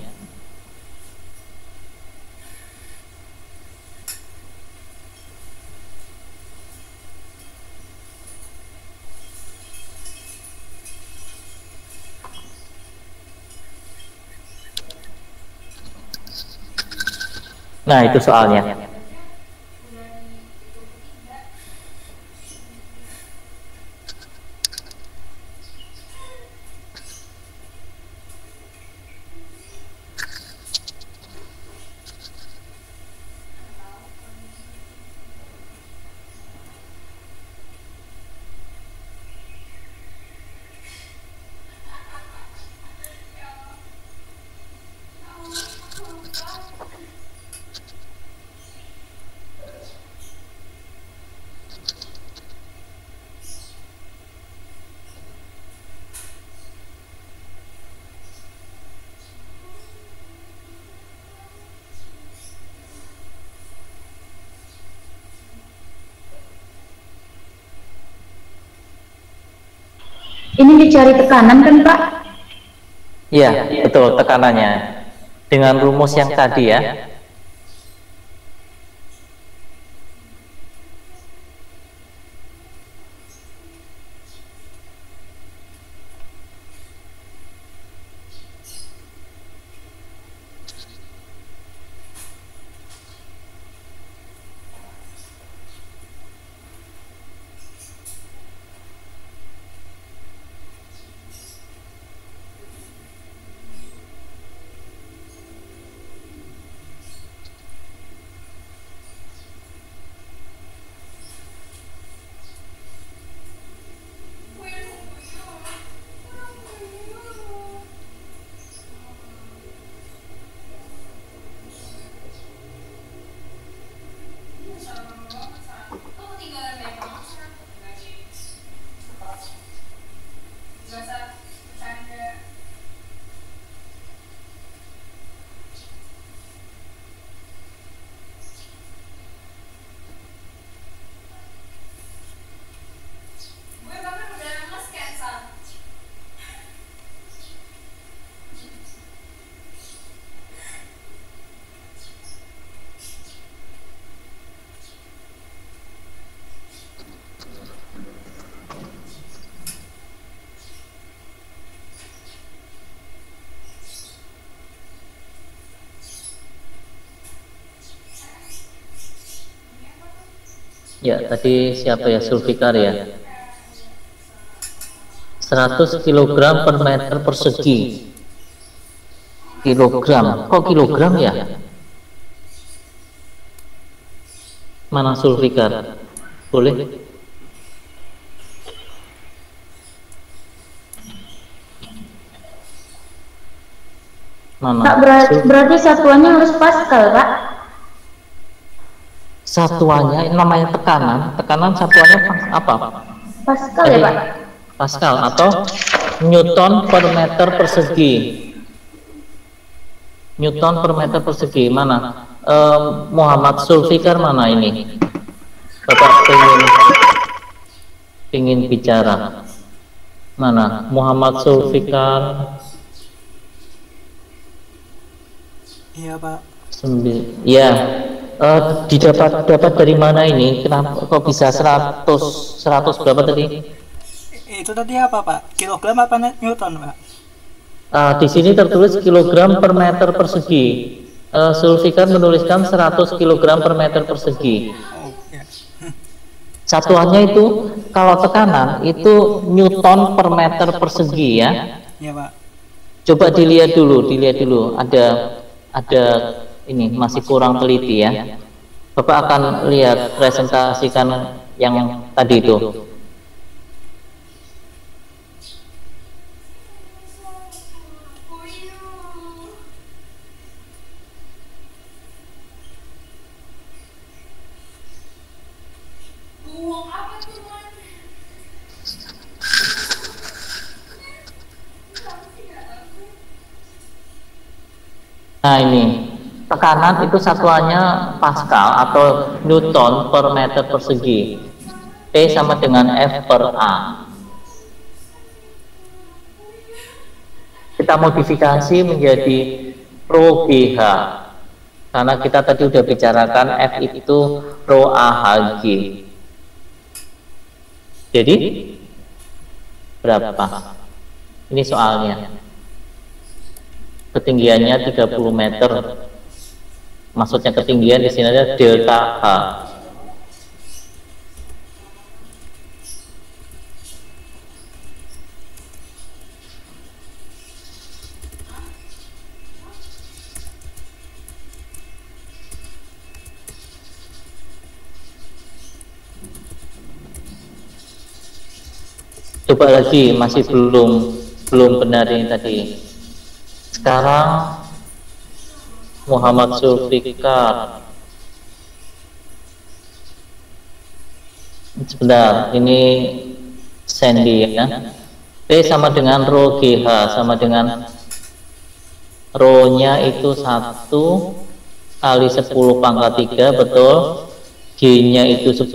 A: Nah, itu soalnya.
C: Ini dicari tekanan kan Pak?
A: Iya, betul, tekanannya. Dengan rumus yang tadi ya. Ya, tadi siapa ya? Zulfikar ya. 100 kg per meter persegi. Kilogram. Kok kilogram ya? Mana Sulfikar? Boleh? Mana?
C: Pak, berarti satuannya harus Pascal, Pak.
A: Satuannya namanya tekanan. Tekanan satuannya apa?
C: Pascal ya, Pak?
A: Pascal atau Newton per meter persegi. Newton per meter persegi mana? Muhammad Sulfikar mana ini? Bapak ingin bicara. Mana? Muhammad Sulfikar.
I: Iya, Pak.
A: Ya. Dapat dari mana ini? Kenapa kok bisa 100 berapa tadi?
I: Itu tadi apa, Pak? Kilogram apa Newton, Pak?
A: Di sini tertulis kilogram per meter persegi. Sulfikar menuliskan 100 kilogram per meter persegi.
I: Oh, ya.
A: Satuannya itu kalau tekanan itu Newton per meter persegi ya.
I: Iya, Pak.
A: Coba dilihat dulu. Ada ini masih kurang teliti ya. Bapak akan lihat presentasikan yang tadi itu. Nah ini tekanan itu satuannya Pascal atau Newton per meter persegi. P sama dengan F per A. Kita modifikasi menjadi Rho GH karena kita tadi udah bicarakan F itu Rho AHG. Jadi berapa? Ini soalnya. Ketinggiannya 30 meter. Maksudnya ketinggian di sini ada delta H. Coba lagi, masih belum benar ini tadi. Sekarang Muhammad Sulfikar. Sebentar, ini Sandy ya. P sama dengan Rho GH sama dengan Rho-nya itu 1 kali 10 pangkat 3, betul. G-nya itu 10,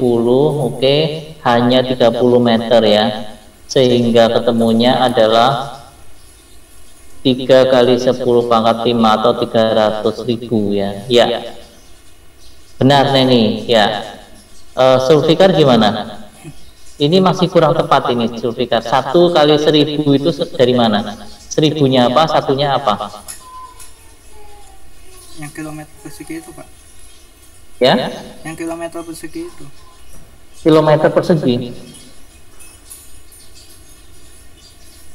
A: oke. Hanya 30 meter ya. Sehingga ketemunya adalah 3 kali 10 pangkat 5 atau 300.000 ya. Ya. Benar nih ya. Sulfikar gimana? Ini masih kurang tepat ini Sulfikar. 1 kali 1000 itu dari mana? 1000-nya apa? Satunya apa?
I: Yang kilometer persegi itu, Pak.
A: Ya?
I: Yang kilometer persegi itu.
A: Kilometer persegi.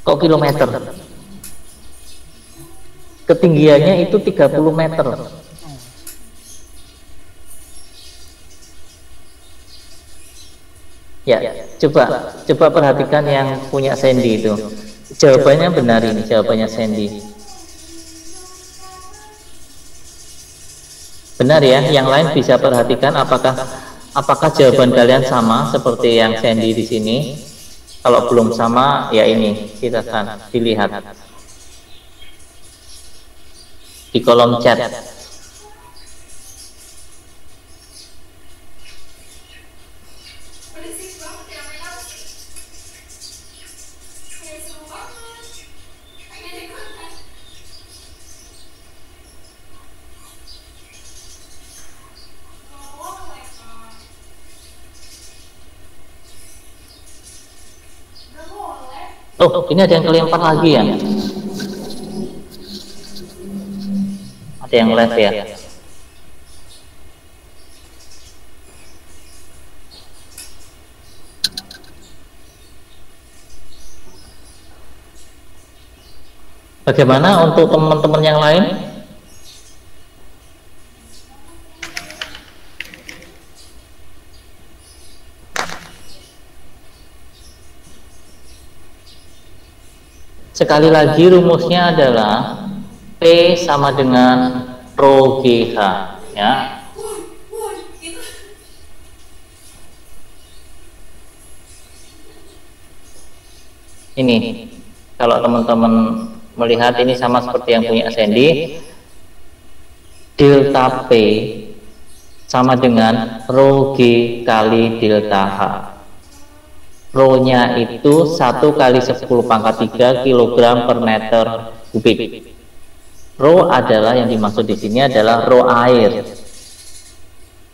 A: Kok kilometer? Ketinggiannya itu 30 meter. Ya, coba perhatikan yang punya Sandy itu. Jawabannya benar ini, jawabannya Sandy. Benar ya, yang lain bisa perhatikan apakah jawaban kalian sama seperti yang Sandy di sini. Kalau belum sama, ya ini kita akan dilihat di kolom chat. Oh, ini ada yang kelempar lagi ya? Ada yang live ya? Bagaimana untuk teman-teman yang lain? Sekali lagi rumusnya adalah P sama dengan Rho GH, ya. Ini kalau teman-teman melihat ini sama seperti yang punya Sandy, delta P sama dengan Rho G kali delta H. Rho-nya itu 1 kali 10 pangkat 3 kg per meter kubik. Rho adalah yang dimaksud di sini adalah rho air.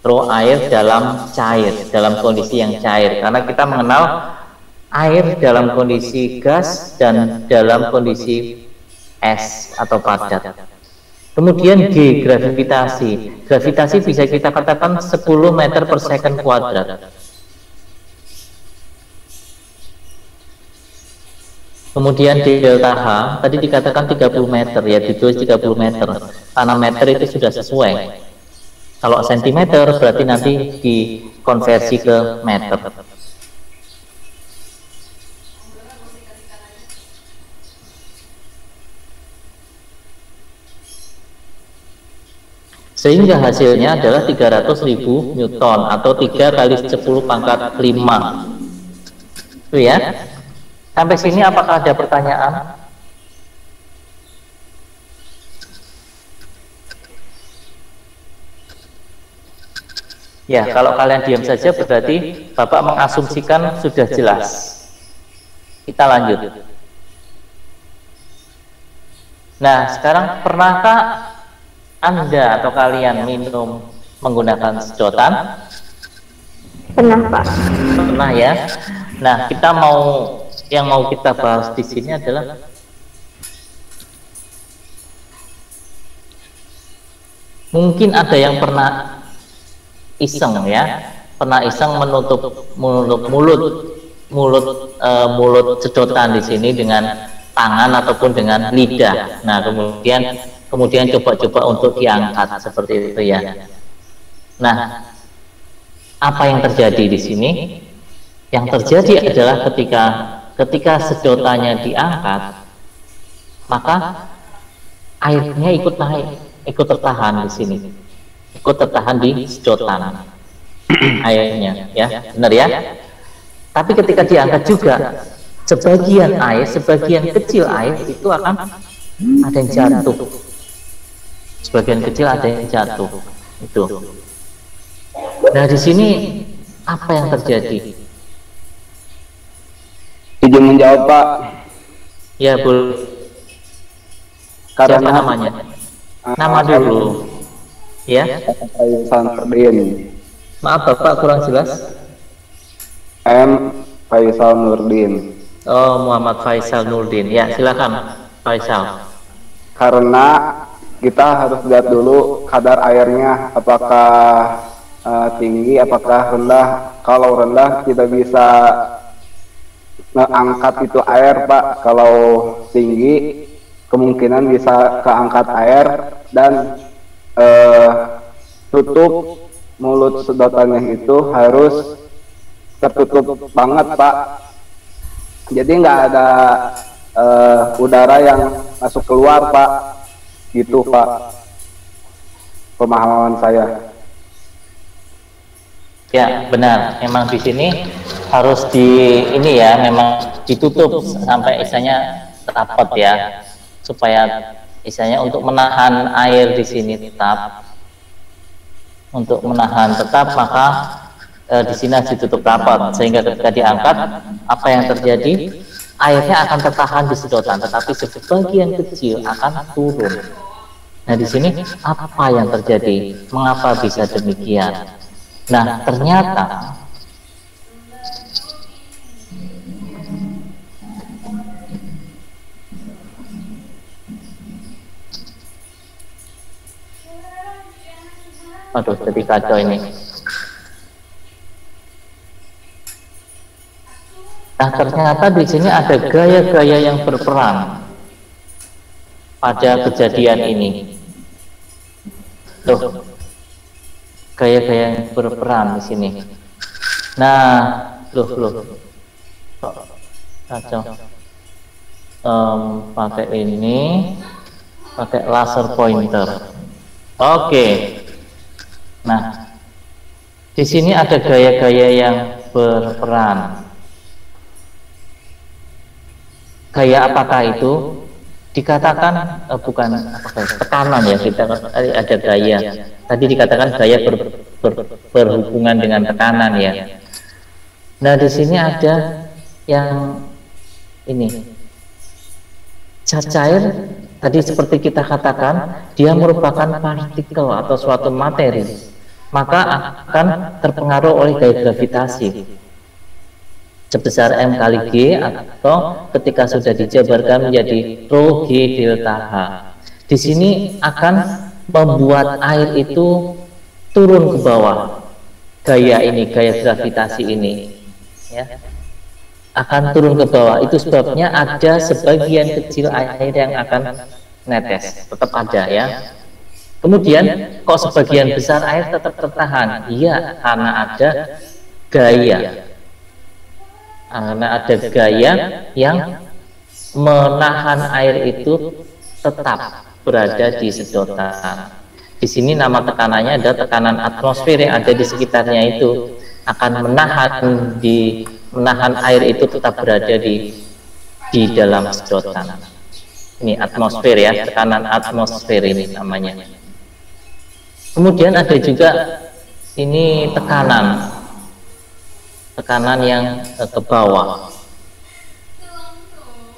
A: Rho air dalam cair, dalam kondisi yang cair. Karena kita mengenal air dalam kondisi gas dan dalam kondisi es atau padat. Kemudian G, gravitasi. Gravitasi bisa kita katakan 10 meter per second kuadrat. Kemudian delta H tadi dikatakan 30 meter, ya ditulis 30 meter. Karena meter itu sudah sesuai. Kalau sentimeter berarti nanti dikonversi ke meter. Sehingga hasilnya adalah 300.000 Newton atau 3 kali 10 pangkat 5. Itu ya. Sampai sini apakah ada pertanyaan? Ya, kalau kalian diam saja berarti Bapak mengasumsikan sudah jelas. Kita lanjut. Nah, sekarang pernahkah Anda atau kalian minum menggunakan sedotan?
B: Pernah, Pak.
A: Pernah ya. Nah, yang mau kita bahas di sini adalah mungkin ada yang pernah iseng ya, pernah iseng menutup mulut sedotan di sini dengan tangan ataupun dengan lidah. Nah, kemudian coba-coba untuk diangkat seperti itu ya. Nah, apa yang terjadi di sini? Yang terjadi adalah ketika sedotannya diangkat, maka airnya ikut naik, ikut tertahan di sini, ikut tertahan di sedotan airnya, ya, benar ya. Tapi ketika diangkat juga, sebagian kecil air itu akan ada yang jatuh, sebagian kecil ada yang jatuh, itu. Nah, di sini apa yang terjadi?
E: Izin menjawab, Pak.
A: Ya, boleh.
E: Karena
A: siapa namanya? Nama dulu. Ya.
E: Faisal Nurdin.
A: Maaf Bapak kurang jelas.
E: M. Faisal Nurdin.
A: Oh, Muhammad Faisal Nurdin. Ya, silakan Faisal.
E: Karena kita harus lihat dulu kadar airnya, apakah tinggi, apakah rendah. Kalau rendah kita bisa angkat itu air, Pak. Kalau tinggi kemungkinan bisa keangkat air dan tutup mulut sedotannya itu harus tertutup banget, Pak. Jadi nggak ada udara yang masuk keluar, Pak. Gitu, Pak, pemahaman saya.
A: Ya, benar. Memang di sini harus memang ditutup sampai isanya rapat ya, supaya isanya untuk menahan air di sini tetap, maka di sini harus ditutup rapat sehingga ketika diangkat apa yang terjadi, airnya akan tertahan di sedotan, tetapi sebagian kecil akan turun. Nah, di sini apa yang terjadi? Mengapa bisa demikian? Nah, ternyata aduh, jadi kacau ini. Nah, ternyata di sini ada gaya-gaya yang berperan. pada kejadian ini. Tuh, gaya-gaya yang berperan di sini. Nah, loh, kacau. Pakai ini, pakai laser pointer. Oke. Nah, di sini ada gaya-gaya yang berperan. Gaya apakah itu? Dikatakan bukan tekanan ya, kita ada gaya. Tadi dikatakan gaya berhubungan dengan tekanan ya. Nah, di sini ada yang ini. Cat cair tadi seperti kita katakan, dia merupakan partikel atau suatu materi, maka akan terpengaruh oleh gaya gravitasi sebesar M kali G, atau ketika sudah dijabarkan menjadi rho G delta H. Di sini akan membuat air itu turun ke bawah. Gaya ini, gaya gravitasi ini, ya, akan turun ke bawah. Itu sebabnya ada sebagian kecil air yang akan netes, tetap ada ya. Kemudian kok sebagian besar air tetap tertahan? Iya, karena ada gaya. Karena ada gaya yang menahan air itu tetap berada di sedotan. Di sini nama tekanannya ada tekanan atmosfer yang ada di sekitarnya itu akan menahan air itu tetap berada di dalam sedotan. Ini atmosfer ya, tekanan atmosfer ini namanya. Kemudian ada juga ini tekanan yang ke bawah,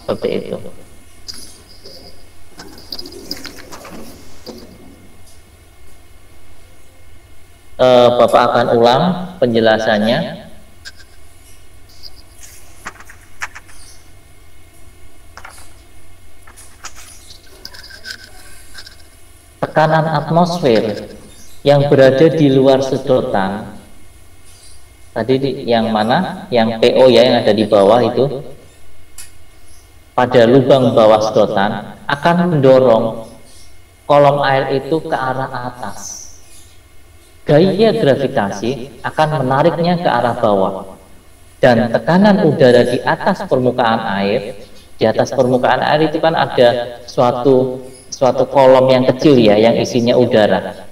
A: seperti itu. Bapak akan ulang penjelasannya. Tekanan atmosfer yang berada di luar sedotan tadi yang mana? Yang PO ya, yang ada di bawah itu, pada lubang bawah sedotan akan mendorong kolom air itu ke arah atas. Gaya gravitasi akan menariknya ke arah bawah, dan tekanan udara di atas permukaan air, di atas permukaan air itu kan ada suatu kolom yang kecil ya, yang isinya udara.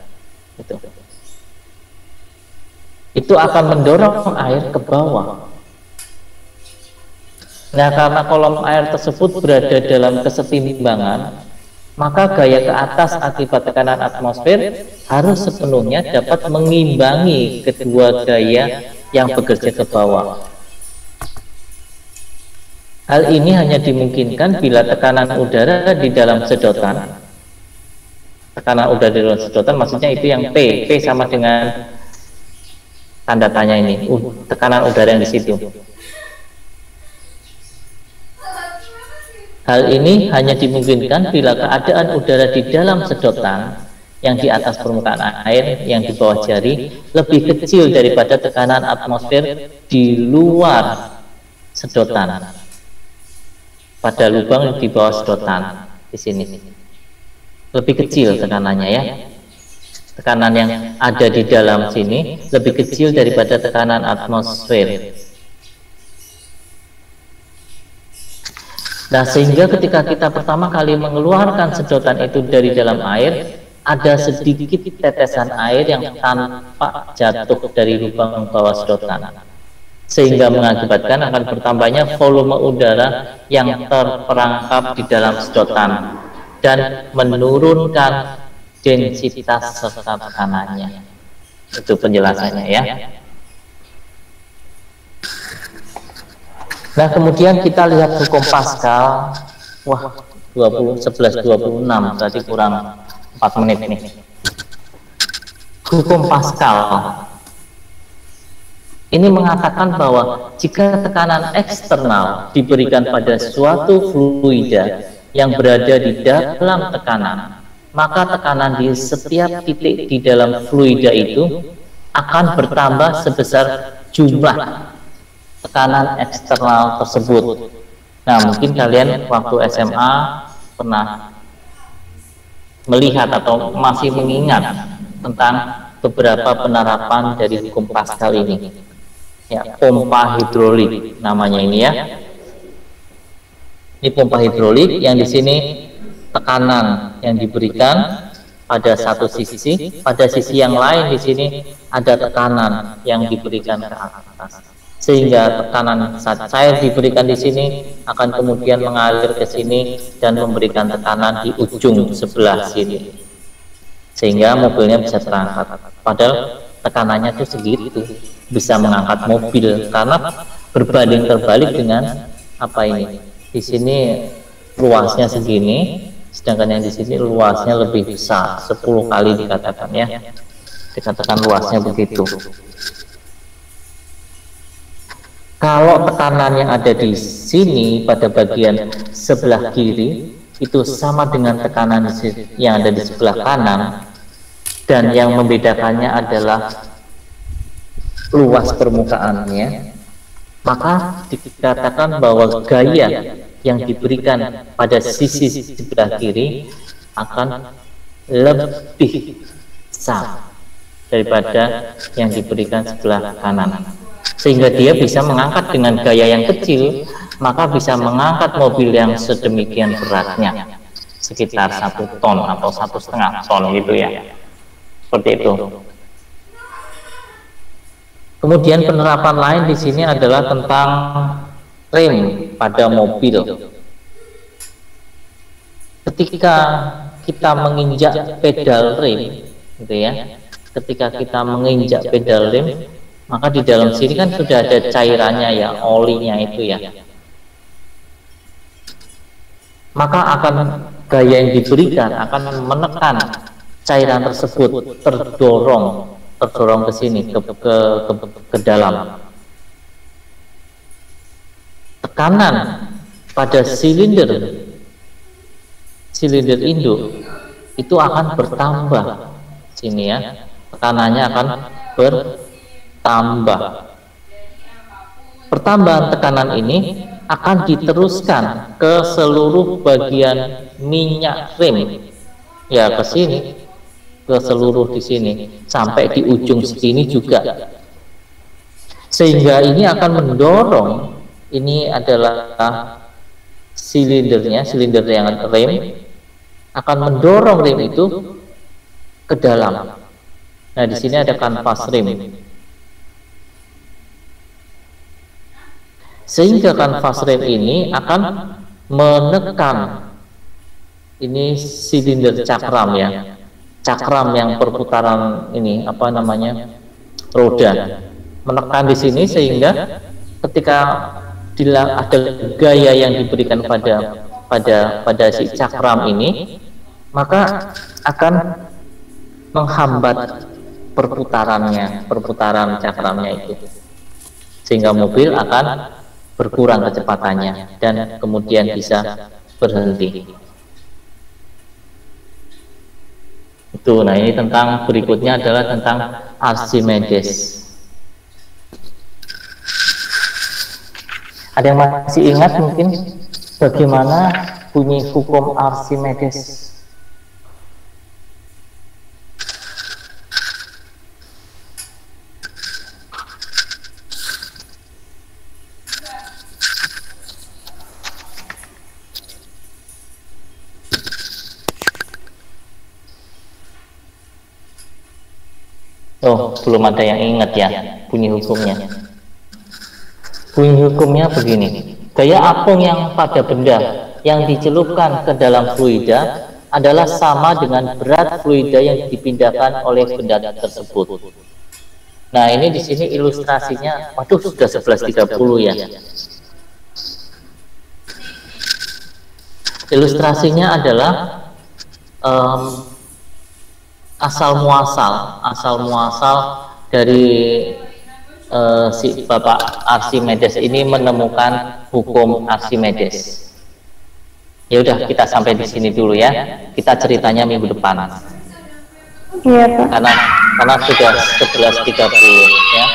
A: Itu akan mendorong air ke bawah. Nah, karena kolom air tersebut berada dalam kesetimbangan, maka gaya ke atas akibat tekanan atmosfer harus sepenuhnya dapat mengimbangi kedua gaya yang bekerja ke bawah. Hal ini hanya dimungkinkan bila tekanan udara di dalam sedotan, tekanan udara di dalam sedotan maksudnya itu yang P sama dengan tanda tanya ini, tekanan udara yang di situ. Hal ini hanya dimungkinkan bila keadaan udara di dalam sedotan yang di atas permukaan air, yang di bawah jari, lebih kecil daripada tekanan atmosfer di luar sedotan, pada lubang di bawah sedotan di sini. Lebih kecil tekanannya ya. Tekanan yang ada di dalam sini lebih kecil daripada tekanan atmosfer. Nah, sehingga ketika kita pertama kali mengeluarkan sedotan itu dari dalam air, ada sedikit tetesan air yang tampak jatuh dari lubang bawah sedotan, sehingga mengakibatkan akan bertambahnya volume udara yang terperangkap di dalam sedotan dan menurunkan densitas serta tekanannya. Itu penjelasannya ya. Nah, kemudian kita lihat hukum Pascal. Wah, 11:26 tadi kurang 4 menit nih. Hukum Pascal ini mengatakan bahwa jika tekanan eksternal diberikan pada suatu fluida yang berada di dalam tekanan, maka tekanan di setiap titik di dalam fluida itu akan bertambah sebesar jumlah tekanan eksternal tersebut. Nah, mungkin kalian waktu SMA pernah melihat atau masih mengingat tentang beberapa penerapan dari hukum Pascal ini. Ya, pompa hidrolik namanya ini ya. Ini pompa hidrolik yang di sini tekanan yang diberikan pada satu sisi, pada sisi yang lain di sini ada tekanan yang diberikan ke atas, sehingga tekanan saat cair diberikan di sini akan kemudian mengalir ke sini dan memberikan tekanan di ujung sebelah sini, sehingga mobilnya bisa terangkat. Padahal tekanannya itu segitu, bisa mengangkat mobil karena berbanding terbalik dengan apa ini. Di sini luasnya segini, sedangkan yang di sini luasnya lebih besar, 10 kali dikatakan ya. Dikatakan luasnya begitu. Kalau tekanan yang ada di sini pada bagian sebelah kiri itu sama dengan tekanan yang ada di sebelah kanan, dan yang membedakannya adalah luas permukaannya, maka dikatakan bahwa gaya yang diberikan pada sisi sebelah kiri akan lebih besar daripada yang diberikan sebelah kanan, sehingga dia bisa mengangkat dengan gaya yang kecil, maka bisa mengangkat mobil yang sedemikian beratnya, sekitar 1 ton atau 1,5 ton gitu ya, seperti itu. Kemudian penerapan lain di sini adalah tentang rem pada mobil. Ketika kita menginjak pedal rem, gitu ya, ketika kita menginjak pedal rem, maka di dalam sini kan sudah ada cairannya ya, olinya itu ya. Maka akan gaya yang diberikan akan menekan cairan tersebut terdorong ke sini, ke dalam. Tekanan pada silinder induk itu akan bertambah sini ya, tekanannya akan bertambah. Pertambahan tekanan ini akan diteruskan ke seluruh bagian minyak rem ya, ke sini, ke seluruh di sini sampai di ujung sini juga, sehingga ini akan mendorong, ini adalah silindernya, silinder yang rem akan mendorong rem itu ke dalam. Nah, di sini ada kanvas rem, sehingga kanvas rem ini akan menekan ini silinder cakram ya, cakram yang perputaran ini apa namanya, roda, menekan di sini, sehingga ketika ada gaya yang diberikan pada si cakram ini, maka akan menghambat perputaran cakramnya itu, sehingga mobil akan berkurang kecepatannya dan kemudian bisa berhenti. Itu, nah ini tentang berikutnya adalah tentang Archimedes. Ada yang masih ingat mungkin bagaimana bunyi hukum Archimedes? Oh, belum ada yang ingat ya bunyi hukumnya. Bunyi hukumnya begini: gaya apung yang pada benda yang dicelupkan ke dalam fluida adalah sama dengan berat fluida yang dipindahkan oleh benda tersebut. Nah, ini di sini ilustrasinya, waduh sudah 11.30 ya. Ilustrasinya adalah asal muasal dari si Bapak Archimedes ini menemukan hukum Archimedes. Ya udah, kita sampai di sini dulu ya. Kita ceritanya minggu depan.
B: Iya, Pak.
A: Karena sudah 11.30 ya.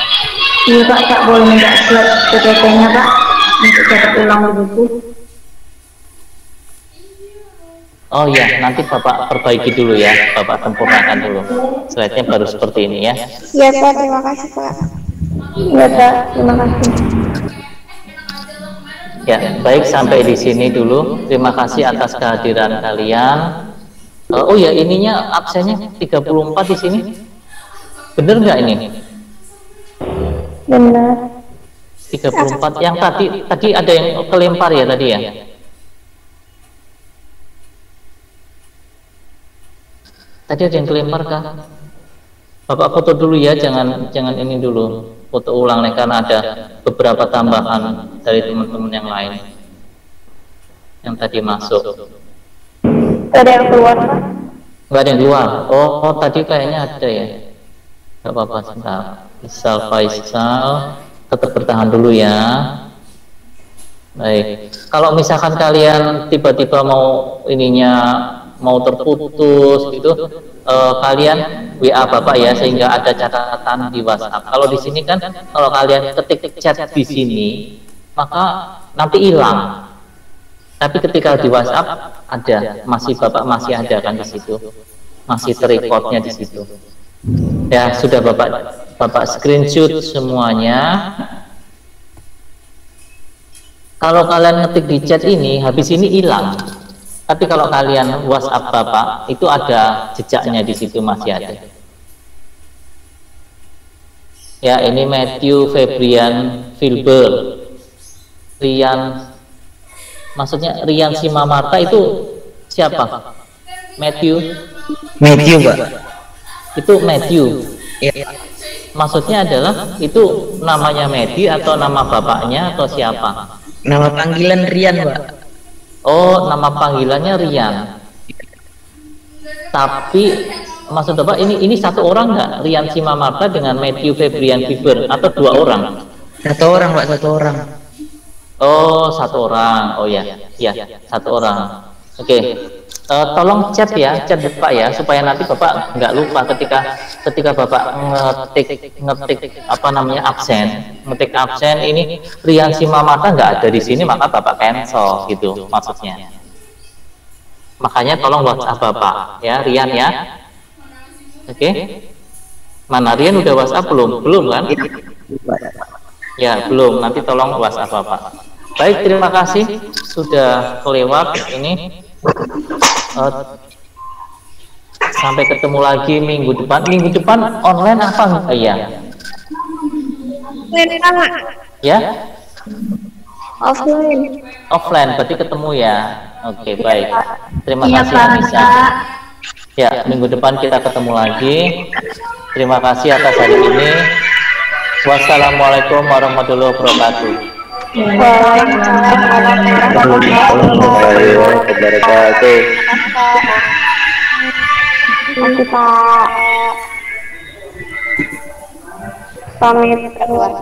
C: Iya, Pak, Kak boleh minta slide PPT-nya, Pak, untuk catat ulang di buku.
A: Oh ya, nanti Bapak perbaiki dulu ya, Bapak sempurnakan dulu. Slide-nya baru seperti ini ya.
B: Iya Pak, terima kasih Pak. Iya Pak, terima kasih.
A: Ya, baik sampai di sini dulu. Terima kasih atas kehadiran kalian. Oh ya, ininya absennya 34 di sini. Bener nggak ini?
B: Benar.
A: 34. Yang tadi ada yang kelempar ya tadi ya? Tadi ada yang kelempar kah? Bapak foto dulu ya, jangan ini dulu. Foto ulang nih karena ada beberapa tambahan dari teman-teman yang lain yang tadi masuk.
B: Ada yang keluar Pak?
A: Nggak ada yang keluar. Oh, tadi kayaknya ada ya. Nggak apa-apa, sebentar. Faisal, tetap bertahan dulu ya. Baik. Kalau misalkan kalian tiba-tiba mau mau terputus gitu, kalian WA Bapak ya, sehingga ada catatan di WhatsApp. Kalau di sini kan, kalau kalian ketik chat di sini, maka nanti hilang. Tapi ketika di WhatsApp ada, Bapak masih ada kan di situ, masih terrekodnya di situ. Ya sudah Bapak screenshot semuanya. Kalau kalian ngetik di chat ini, habis ini hilang. Tapi kalau kalian WhatsApp Bapak, itu ada jejaknya di situ, masih ada. Ya, ini Matthew Febrian Filber. Maksudnya Rian Simamarta itu siapa? Matthew,
F: Pak.
A: Itu Matthew.
F: Iya.
A: Maksudnya adalah itu namanya Matthew atau nama bapaknya atau siapa?
F: Nama panggilan Rian, Pak.
A: Oh, nama panggilannya Rian. Tapi maksud Bapak ini satu orang nggak? Rian Simamarta dengan Matthew Febrian Fiber atau dua orang?
F: Satu orang, Pak, satu orang.
A: Oh, satu orang. Oh ya, satu orang. Oke. Tolong chat Bapak ya, supaya nanti Bapak nggak lupa ketika Bapak ngetik ngetik absen ini Rian Simamarta nggak ada di sini, maka Bapak cancel gitu maksudnya. Makanya tolong WhatsApp Bapak ya, Rian ya. Oke. Mana Rian udah WhatsApp belum kan? Ya belum, nanti tolong WhatsApp Bapak. Baik, terima kasih sudah kelewat ini. Sampai ketemu lagi minggu depan. Minggu depan online apa enggak ya? Ya? Offline, berarti ketemu ya. Oke, baik. Terima kasih Anissa. Ya, minggu depan kita ketemu lagi. Terima kasih atas hari ini. Wassalamualaikum warahmatullahi wabarakatuh.
E: Waalaikumsalam warahmatullahi wabarakatuh.
B: Masih Pak. Pamit keluar.